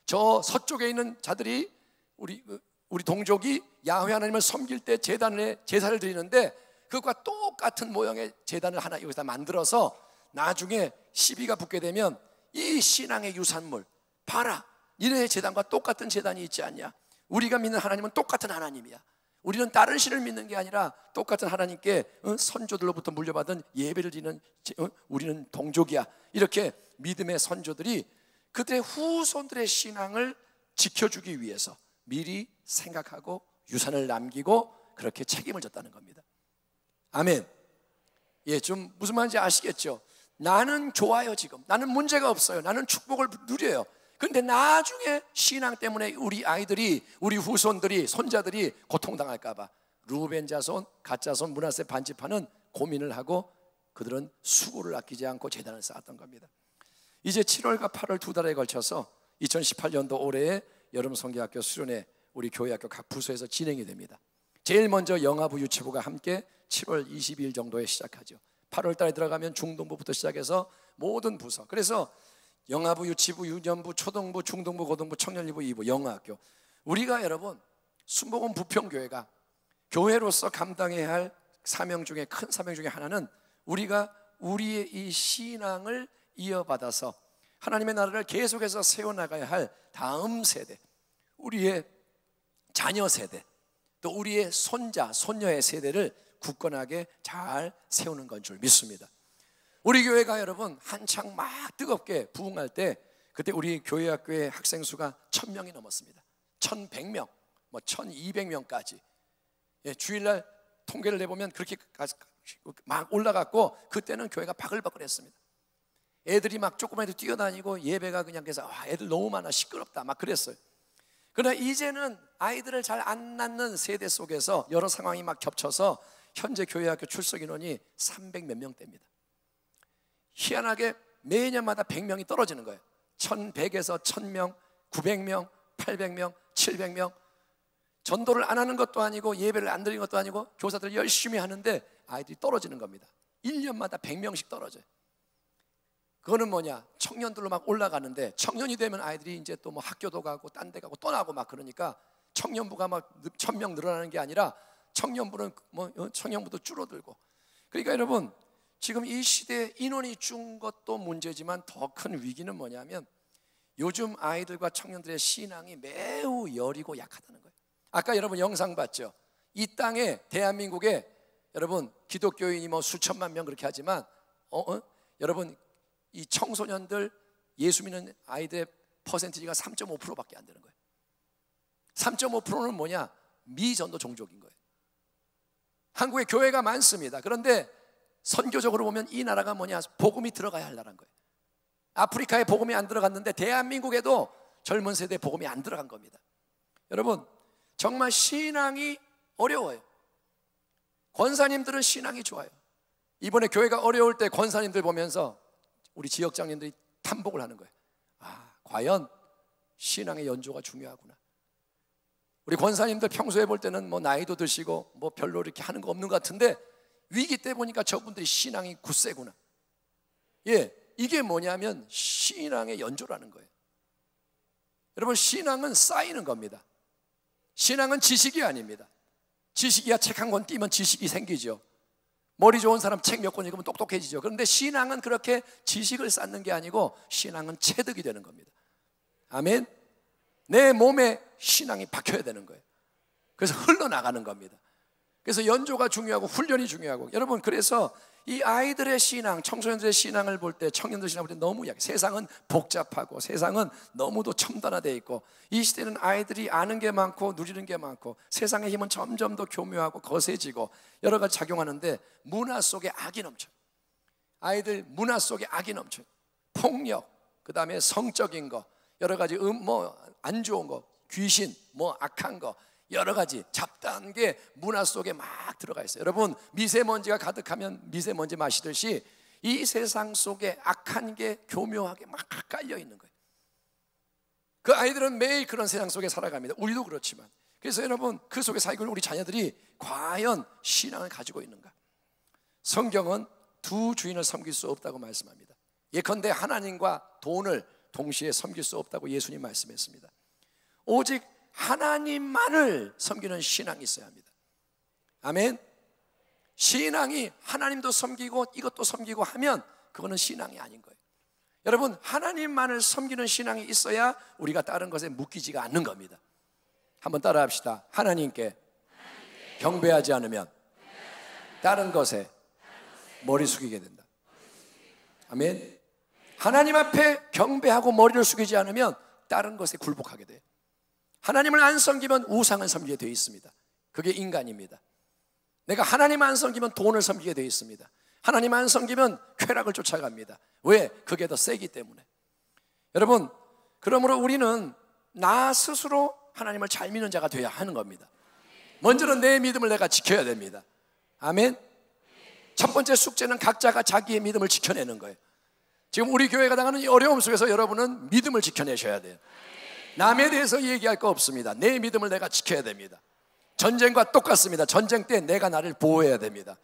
저 서쪽에 있는 자들이 우리 동족이 야훼 하나님을 섬길 때 제사를 드리는데 그것과 똑같은 모형의 제단을 하나 여기다 만들어서 나중에 시비가 붙게 되면 이 신앙의 유산물 봐라, 니네의 제단과 똑같은 제단이 있지 않냐? 우리가 믿는 하나님은 똑같은 하나님이야. 우리는 다른 신을 믿는 게 아니라 똑같은 하나님께 선조들로부터 물려받은 예배를 드리는 우리는 동족이야. 이렇게 믿음의 선조들이 그들의 후손들의 신앙을 지켜주기 위해서 미리 생각하고 유산을 남기고 그렇게 책임을 졌다는 겁니다. 아멘. 예, 좀 무슨 말인지 아시겠죠? 나는 좋아요. 지금 나는 문제가 없어요. 나는 축복을 누려요. 그런데 나중에 신앙 때문에 우리 아이들이, 우리 후손들이, 손자들이 고통당할까 봐 루벤 자손, 갓 자손, 므낫세 반지파는 고민을 하고 그들은 수고를 아끼지 않고 재단을 쌓았던 겁니다. 이제 7월과 8월 두 달에 걸쳐서 2018년도 올해의 여름 성경학교 수련회 우리 교회학교 각 부서에서 진행이 됩니다. 제일 먼저 영아부 유치부가 함께 7월 22일 정도에 시작하죠. 8월 달에 들어가면 중등부부터 시작해서 모든 부서, 그래서 영아부, 유치부, 유년부, 초등부, 중등부, 고등부, 청년일부, 2부, 영아학교, 우리가 여러분 순복음 부평교회가 교회로서 감당해야 할 사명 중에 큰 사명 중에 하나는 우리가 우리의 이 신앙을 이어받아서 하나님의 나라를 계속해서 세워나가야 할 다음 세대, 우리의 자녀 세대, 또 우리의 손자, 손녀의 세대를 굳건하게 잘 세우는 건 줄 믿습니다. 우리 교회가 여러분 한창 막 뜨겁게 부흥할 때 그때 우리 교회학교의 학생 수가 1000명이 넘었습니다. 1100명, 뭐 1200명까지. 예, 주일날 통계를 내보면 그렇게 막 올라갔고 그때는 교회가 바글바글했습니다. 애들이 막 조그만 애들 뛰어다니고 예배가 그냥 그래서 애들 너무 많아 시끄럽다 막 그랬어요. 그러나 이제는 아이들을 잘 안 낳는 세대 속에서 여러 상황이 막 겹쳐서 현재 교회학교 출석 인원이 300몇 명대입니다. 희한하게 매년마다 100명이 떨어지는 거예요. 1100에서 1000명, 900명, 800명, 700명. 전도를 안 하는 것도 아니고 예배를 안 드리는 것도 아니고 교사들 열심히 하는데 아이들이 떨어지는 겁니다. 1년마다 100명씩 떨어져요. 그거는 뭐냐, 청년들로 막 올라가는데 청년이 되면 아이들이 이제 또 뭐 학교도 가고 딴 데 가고 떠나고 막 그러니까 청년부가 막 1000명 늘어나는 게 아니라 청년부는 뭐 청년부도 줄어들고. 그러니까 여러분 지금 이 시대에 인원이 준 것도 문제지만 더 큰 위기는 뭐냐면 요즘 아이들과 청년들의 신앙이 매우 여리고 약하다는 거예요. 아까 여러분 영상 봤죠? 이 땅에 대한민국에 여러분 기독교인이 뭐 수천만 명 그렇게 하지만 여러분 이 청소년들 예수 믿는 아이들의 퍼센티지가 3.5%밖에 안 되는 거예요. 3.5%는 뭐냐? 미전도 종족인 거예요. 한국에 교회가 많습니다. 그런데 선교적으로 보면 이 나라가 뭐냐? 복음이 들어가야 할 나라인 거예요. 아프리카에 복음이 안 들어갔는데 대한민국에도 젊은 세대에 복음이 안 들어간 겁니다. 여러분 정말 신앙이 어려워요. 권사님들은 신앙이 좋아요. 이번에 교회가 어려울 때 권사님들 보면서 우리 지역장님들이 탐복을 하는 거예요. 과연 신앙의 연조가 중요하구나. 우리 권사님들 평소에 볼 때는 뭐 나이도 드시고 뭐 별로 이렇게 하는 거 없는 것 같은데 위기 때 보니까 저분들이 신앙이 굳세구나. 예, 이게 뭐냐면 신앙의 연조라는 거예요. 여러분 신앙은 쌓이는 겁니다. 신앙은 지식이 아닙니다. 지식이야 책 한 권 띄면 지식이 생기죠. 머리 좋은 사람 책 몇 권 읽으면 똑똑해지죠. 그런데 신앙은 그렇게 지식을 쌓는 게 아니고 신앙은 체득이 되는 겁니다. 아멘. 내 몸에 신앙이 박혀야 되는 거예요. 그래서 흘러나가는 겁니다. 그래서 연조가 중요하고 훈련이 중요하고 여러분 그래서 이 아이들의 신앙, 청소년들의 신앙을 볼 때 청년들 신앙을 볼 때 너무 약해. 세상은 복잡하고 세상은 너무도 첨단화되어 있고 이 시대는 아이들이 아는 게 많고 누리는 게 많고 세상의 힘은 점점 더 교묘하고 거세지고 여러 가지 작용하는데 문화 속에 악이 넘쳐요. 아이들 문화 속에 악이 넘쳐요. 폭력, 그 다음에 성적인 거, 여러 가지 뭐 안 좋은 거, 귀신, 뭐 악한 거 여러 가지 잡다한 게 문화 속에 막 들어가 있어요. 여러분 미세먼지가 가득하면 미세먼지 마시듯이 이 세상 속에 악한 게 교묘하게 막 깔려 있는 거예요. 그 아이들은 매일 그런 세상 속에 살아갑니다. 우리도 그렇지만. 그래서 여러분 그 속에 살고 있는 우리 자녀들이 과연 신앙을 가지고 있는가? 성경은 두 주인을 섬길 수 없다고 말씀합니다. 예컨대 하나님과 돈을 동시에 섬길 수 없다고 예수님 말씀했습니다. 오직 하나님만을 섬기는 신앙이 있어야 합니다. 아멘. 신앙이 하나님도 섬기고 이것도 섬기고 하면 그거는 신앙이 아닌 거예요. 여러분 하나님만을 섬기는 신앙이 있어야 우리가 다른 것에 묶이지가 않는 겁니다. 한번 따라 합시다. 하나님께 경배하지 않으면 다른 것에 머리 숙이게 된다. 아멘. 하나님 앞에 경배하고 머리를 숙이지 않으면 다른 것에 굴복하게 돼요. 하나님을 안 섬기면 우상을 섬기게 되어 있습니다. 그게 인간입니다. 내가 하나님 안 섬기면 돈을 섬기게 되어 있습니다. 하나님 안 섬기면 쾌락을 쫓아갑니다. 왜? 그게 더 세기 때문에. 여러분, 그러므로 우리는 나 스스로 하나님을 잘 믿는 자가 되어야 하는 겁니다. 먼저는 내 믿음을 내가 지켜야 됩니다. 아멘. 첫 번째 숙제는 각자가 자기의 믿음을 지켜내는 거예요. 지금 우리 교회가 당하는 이 어려움 속에서 여러분은 믿음을 지켜내셔야 돼요. 남에 대해서 얘기할 거 없습니다. 내 믿음을 내가 지켜야 됩니다. 전쟁과 똑같습니다. 전쟁 때 내가 나를 보호해야 됩니다.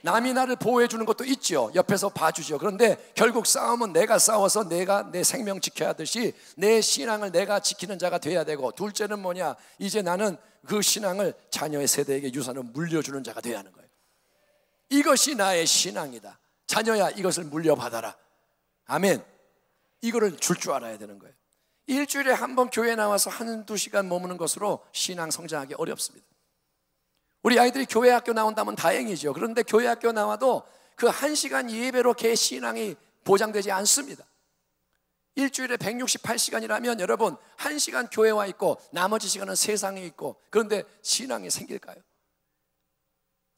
남이 나를 보호해 주는 것도 있죠. 옆에서 봐주죠. 그런데 결국 싸움은 내가 싸워서 내가 내 생명 지켜야 하듯이 내 신앙을 내가 지키는 자가 돼야 되고, 둘째는 뭐냐? 이제 나는 그 신앙을 자녀의 세대에게 유산을 물려주는 자가 돼야 하는 거예요. 이것이 나의 신앙이다. 자녀야, 이것을 물려받아라. 아멘. 이거를 줄 알아야 되는 거예요. 일주일에 한 번 교회 나와서 한두 시간 머무는 것으로 신앙 성장하기 어렵습니다. 우리 아이들이 교회 학교 나온다면 다행이죠. 그런데 교회 학교 나와도 그 1시간 예배로 걔 신앙이 보장되지 않습니다. 일주일에 168시간이라면 여러분 1시간 교회 와 있고 나머지 시간은 세상에 있고, 그런데 신앙이 생길까요?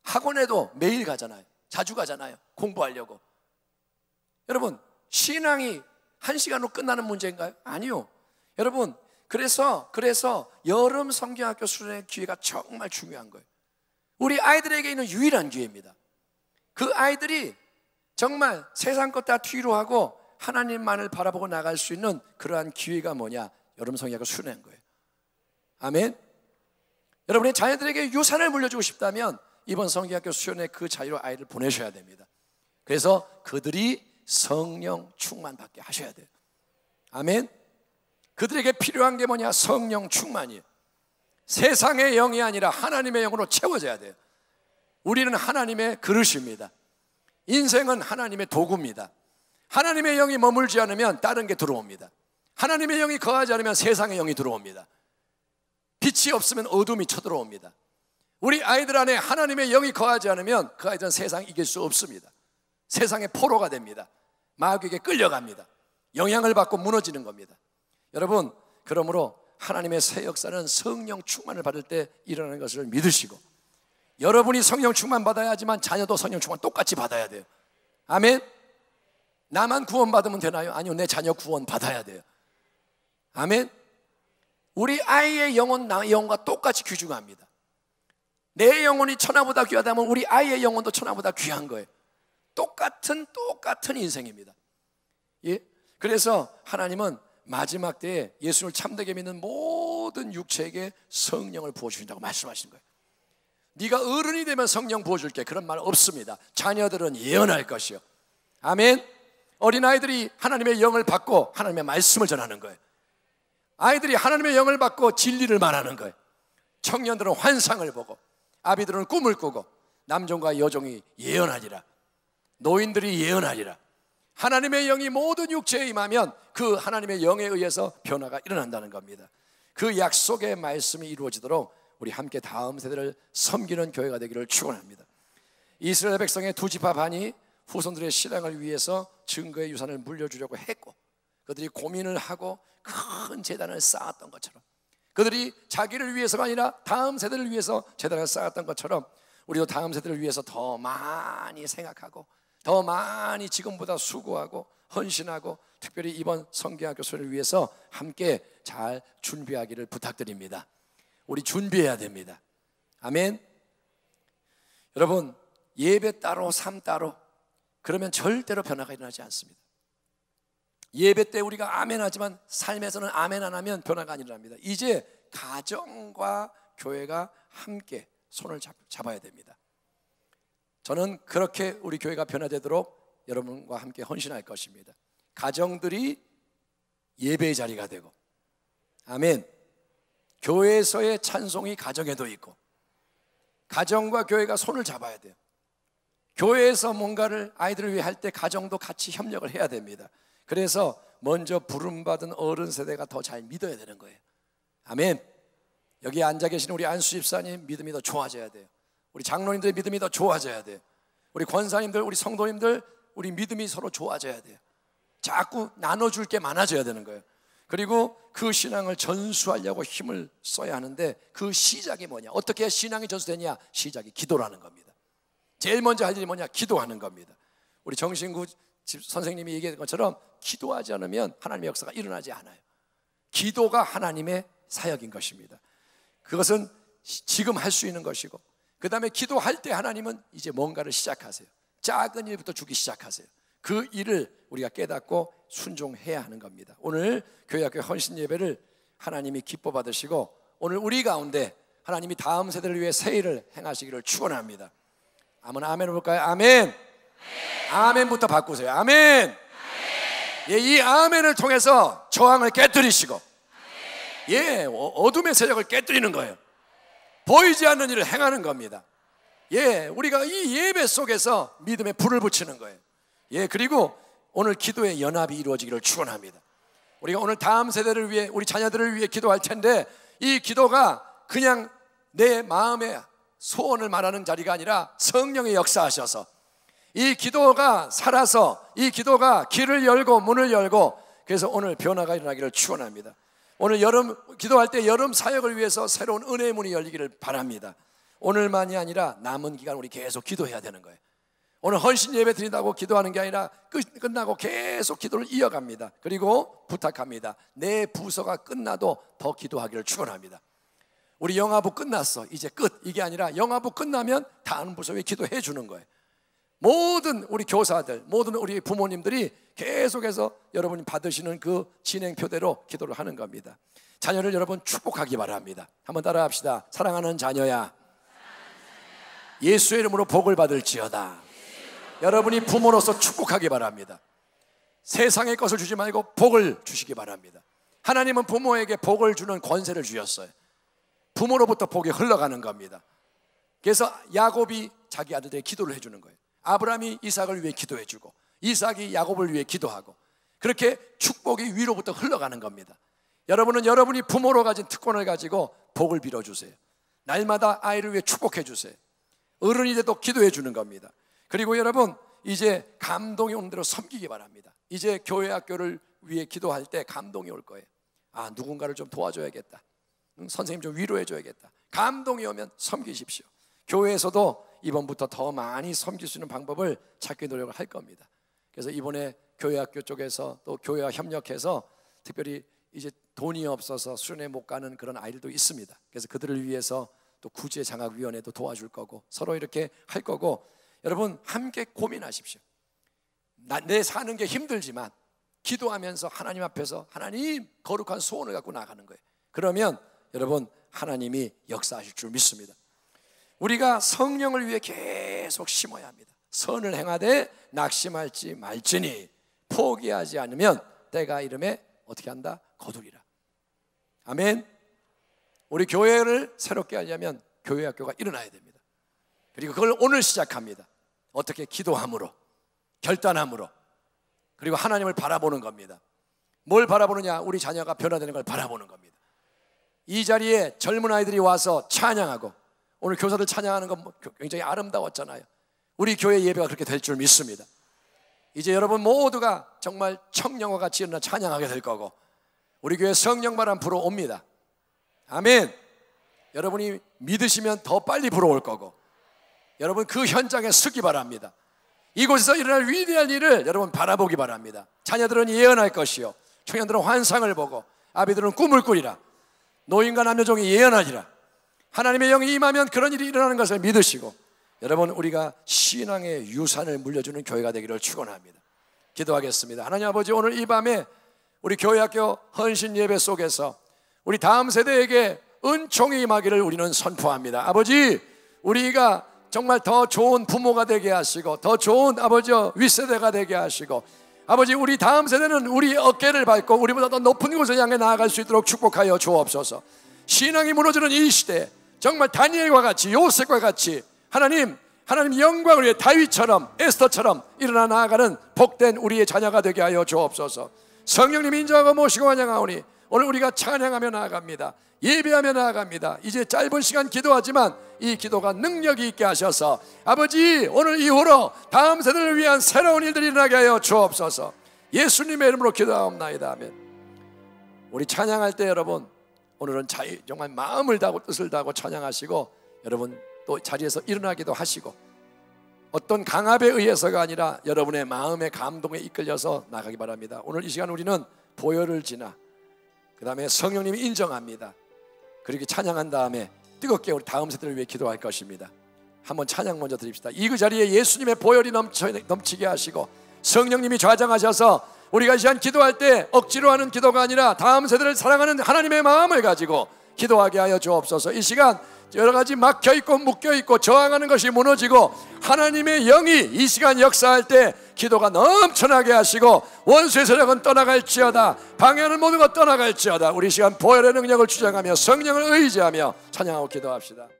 학원에도 매일 가잖아요. 자주 가잖아요. 공부하려고. 여러분, 신앙이 1시간으로 끝나는 문제인가요? 아니요. 여러분, 그래서 여름 성경학교 수련회 기회가 정말 중요한 거예요. 우리 아이들에게 있는 유일한 기회입니다. 그 아이들이 정말 세상 것 다 뒤로 하고 하나님만을 바라보고 나갈 수 있는 그러한 기회가 뭐냐? 여름 성경학교 수련회인 거예요. 아멘. 여러분의 자녀들에게 유산을 물려주고 싶다면 이번 성경학교 수련회 그 자리로 아이를 보내셔야 됩니다. 그래서 그들이 성령 충만 받게 하셔야 돼요. 아멘. 그들에게 필요한 게 뭐냐? 성령 충만이에요. 세상의 영이 아니라 하나님의 영으로 채워져야 돼요. 우리는 하나님의 그릇입니다. 인생은 하나님의 도구입니다. 하나님의 영이 머물지 않으면 다른 게 들어옵니다. 하나님의 영이 거하지 않으면 세상의 영이 들어옵니다. 빛이 없으면 어둠이 쳐들어옵니다. 우리 아이들 안에 하나님의 영이 거하지 않으면 그 아이들은 세상 이길 수 없습니다. 세상의 포로가 됩니다. 마귀에게 끌려갑니다. 영향을 받고 무너지는 겁니다. 여러분, 그러므로 하나님의 새 역사는 성령 충만을 받을 때 일어나는 것을 믿으시고, 여러분이 성령 충만 받아야 하지만 자녀도 성령 충만 똑같이 받아야 돼요. 아멘. 나만 구원 받으면 되나요? 아니요, 내 자녀 구원 받아야 돼요. 아멘. 우리 아이의 영혼 나의 영혼과 똑같이 귀중합니다. 내 영혼이 천하보다 귀하다면 우리 아이의 영혼도 천하보다 귀한 거예요. 똑같은 인생입니다. 예? 그래서 하나님은 마지막 때에 예수를 참되게 믿는 모든 육체에게 성령을 부어주신다고 말씀하신 거예요. 네가 어른이 되면 성령 부어줄게, 그런 말 없습니다. 자녀들은 예언할 것이요. 아멘. 어린아이들이 하나님의 영을 받고 하나님의 말씀을 전하는 거예요. 아이들이 하나님의 영을 받고 진리를 말하는 거예요. 청년들은 환상을 보고, 아비들은 꿈을 꾸고, 남종과 여종이 예언하리라. 노인들이 예언하리라. 하나님의 영이 모든 육체에 임하면 그 하나님의 영에 의해서 변화가 일어난다는 겁니다. 그 약속의 말씀이 이루어지도록 우리 함께 다음 세대를 섬기는 교회가 되기를 축원합니다. 이스라엘 백성의 두 지파 반이 후손들의 신앙을 위해서 증거의 유산을 물려주려고 했고, 그들이 고민을 하고 큰 재단을 쌓았던 것처럼, 그들이 자기를 위해서가 아니라 다음 세대를 위해서 재단을 쌓았던 것처럼, 우리도 다음 세대를 위해서 더 많이 생각하고 더 많이 지금보다 수고하고 헌신하고, 특별히 이번 성경학교 수련을 위해서 함께 잘 준비하기를 부탁드립니다. 우리 준비해야 됩니다. 아멘. 여러분, 예배 따로 삶 따로 그러면 절대로 변화가 일어나지 않습니다. 예배 때 우리가 아멘 하지만 삶에서는 아멘 안 하면 변화가 안 일어납니다. 이제 가정과 교회가 함께 손을 잡아야 됩니다. 저는 그렇게 우리 교회가 변화되도록 여러분과 함께 헌신할 것입니다. 가정들이 예배의 자리가 되고, 아멘. 교회에서의 찬송이 가정에도 있고, 가정과 교회가 손을 잡아야 돼요. 교회에서 뭔가를 아이들을 위해 할 때 가정도 같이 협력을 해야 됩니다. 그래서 먼저 부름받은 어른 세대가 더 잘 믿어야 되는 거예요. 아멘. 여기 앉아 계신 우리 안수 집사님 믿음이 더 좋아져야 돼요. 우리 장로님들의 믿음이 더 좋아져야 돼요. 우리 권사님들, 우리 성도님들, 우리 믿음이 서로 좋아져야 돼요. 자꾸 나눠줄 게 많아져야 되는 거예요. 그리고 그 신앙을 전수하려고 힘을 써야 하는데 그 시작이 뭐냐? 어떻게 해야 신앙이 전수되냐? 시작이 기도라는 겁니다. 제일 먼저 할 일이 뭐냐? 기도하는 겁니다. 우리 정신구 선생님이 얘기한 것처럼 기도하지 않으면 하나님의 역사가 일어나지 않아요. 기도가 하나님의 사역인 것입니다. 그것은 지금 할 수 있는 것이고, 그 다음에 기도할 때 하나님은 이제 뭔가를 시작하세요. 작은 일부터 주기 시작하세요. 그 일을 우리가 깨닫고 순종해야 하는 겁니다. 오늘 교회학교 헌신 예배를 하나님이 기뻐 받으시고, 오늘 우리 가운데 하나님이 다음 세대를 위해 새 일을 행하시기를 축원합니다. 한번 아멘 해볼까요? 아멘. 아멘부터 바꾸세요. 아멘. 예, 이 아멘을 통해서 저항을 깨뜨리시고, 예, 어둠의 세력을 깨뜨리는 거예요. 보이지 않는 일을 행하는 겁니다. 예, 우리가 이 예배 속에서 믿음의 불을 붙이는 거예요. 예, 그리고 오늘 기도의 연합이 이루어지기를 축원합니다. 우리가 오늘 다음 세대를 위해, 우리 자녀들을 위해 기도할 텐데, 이 기도가 그냥 내 마음의 소원을 말하는 자리가 아니라 성령이 역사하셔서 이 기도가 살아서, 이 기도가 길을 열고 문을 열고, 그래서 오늘 변화가 일어나기를 축원합니다. 오늘 여름 기도할 때 여름 사역을 위해서 새로운 은혜의 문이 열리기를 바랍니다. 오늘만이 아니라 남은 기간 우리 계속 기도해야 되는 거예요. 오늘 헌신 예배 드린다고 기도하는 게 아니라 끝나고 계속 기도를 이어갑니다. 그리고 부탁합니다. 내 부서가 끝나도 더 기도하기를 축원합니다. 우리 영화부 끝났어, 이제 끝, 이게 아니라 영화부 끝나면 다른 부서에 기도해 주는 거예요. 모든 우리 교사들, 모든 우리 부모님들이 계속해서 여러분이 받으시는 그 진행표대로 기도를 하는 겁니다. 자녀를 여러분 축복하기 바랍니다. 한번 따라 합시다. 사랑하는 자녀야, 예수의 이름으로 복을 받을지어다. 여러분이 부모로서 축복하기 바랍니다. 세상의 것을 주지 말고 복을 주시기 바랍니다. 하나님은 부모에게 복을 주는 권세를 주셨어요. 부모로부터 복이 흘러가는 겁니다. 그래서 야곱이 자기 아들에게 기도를 해주는 거예요. 아브라함이 이삭을 위해 기도해주고, 이삭이 야곱을 위해 기도하고, 그렇게 축복이 위로부터 흘러가는 겁니다. 여러분은 여러분이 부모로 가진 특권을 가지고 복을 빌어주세요. 날마다 아이를 위해 축복해 주세요. 어른이 돼도 기도해 주는 겁니다. 그리고 여러분, 이제 감동이 오는 대로 섬기기 바랍니다. 이제 교회 학교를 위해 기도할 때 감동이 올 거예요. 아, 누군가를 좀 도와줘야겠다, 선생님 좀 위로해 줘야겠다. 감동이 오면 섬기십시오. 교회에서도 이번부터 더 많이 섬길 수 있는 방법을 찾기 노력을 할 겁니다. 그래서 이번에 교회학교 쪽에서 또 교회와 협력해서 특별히 이제 돈이 없어서 수련회 못 가는 그런 아이들도 있습니다. 그래서 그들을 위해서 또 구제장학위원회도 도와줄 거고, 서로 이렇게 할 거고, 여러분 함께 고민하십시오. 내 사는 게 힘들지만 기도하면서 하나님 앞에서 하나님 거룩한 소원을 갖고 나가는 거예요. 그러면 여러분 하나님이 역사하실 줄 믿습니다. 우리가 성령을 위해 계속 심어야 합니다. 선을 행하되 낙심할지 말지니 포기하지 않으면 때가 이름에 어떻게 한다? 거두리라. 아멘. 우리 교회를 새롭게 하려면 교회 학교가 일어나야 됩니다. 그리고 그걸 오늘 시작합니다. 어떻게? 기도함으로, 결단함으로, 그리고 하나님을 바라보는 겁니다. 뭘 바라보느냐? 우리 자녀가 변화되는 걸 바라보는 겁니다. 이 자리에 젊은 아이들이 와서 찬양하고, 오늘 교사들 찬양하는 건 굉장히 아름다웠잖아요. 우리 교회 예배가 그렇게 될 줄 믿습니다. 이제 여러분 모두가 정말 청령과 같이 일어나 찬양하게 될 거고, 우리 교회 성령 바람 불어옵니다. 아멘. 여러분이 믿으시면 더 빨리 불어올 거고, 여러분 그 현장에 서기 바랍니다. 이곳에서 일어날 위대한 일을 여러분 바라보기 바랍니다. 자녀들은 예언할 것이요, 청년들은 환상을 보고, 아비들은 꿈을 꾸리라. 노인과 남녀종이 예언하리라. 하나님의 영이 임하면 그런 일이 일어나는 것을 믿으시고, 여러분 우리가 신앙의 유산을 물려주는 교회가 되기를 축원합니다. 기도하겠습니다. 하나님 아버지, 오늘 이 밤에 우리 교회학교 헌신 예배 속에서 우리 다음 세대에게 은총이 임하기를 우리는 선포합니다. 아버지, 우리가 정말 더 좋은 부모가 되게 하시고, 더 좋은 아버지 윗세대가 되게 하시고, 아버지 우리 다음 세대는 우리 어깨를 밟고 우리보다 더 높은 곳을 향해 나아갈 수 있도록 축복하여 주옵소서. 신앙이 무너지는 이 시대에 정말 다니엘과 같이, 요셉과 같이 하나님 영광을 위해 다윗처럼, 에스더처럼 일어나 나아가는 복된 우리의 자녀가 되게 하여 주옵소서. 성령님 인정하고 모시고 환영하오니 오늘 우리가 찬양하며 나아갑니다. 예배하며 나아갑니다. 이제 짧은 시간 기도하지만 이 기도가 능력이 있게 하셔서 아버지 오늘 이후로 다음 세대를 위한 새로운 일들이 일어나게 하여 주옵소서. 예수님의 이름으로 기도하옵나이다. 아멘. 우리 찬양할 때 여러분 오늘은 정말 마음을 다하고 뜻을 다하고 찬양하시고 여러분 또 자리에서 일어나기도 하시고 어떤 강압에 의해서가 아니라 여러분의 마음의 감동에 이끌려서 나가기 바랍니다. 오늘 이 시간 우리는 보혈을 지나 그 다음에 성령님이 인정합니다. 그렇게 찬양한 다음에 뜨겁게 우리 다음 세대를 위해 기도할 것입니다. 한번 찬양 먼저 드립시다. 이 그 자리에 예수님의 보혈이 넘치게 하시고 성령님이 좌정하셔서 우리가 이 시간 기도할 때 억지로 하는 기도가 아니라 다음 세대를 사랑하는 하나님의 마음을 가지고 기도하게 하여 주옵소서. 이 시간 여러 가지 막혀있고 묶여있고 저항하는 것이 무너지고 하나님의 영이 이 시간 역사할 때 기도가 넘쳐나게 하시고 원수의 세력은 떠나갈지어다, 방해하는 모든 것 떠나갈지어다. 우리 시간 보혈의 능력을 주장하며 성령을 의지하며 찬양하고 기도합시다.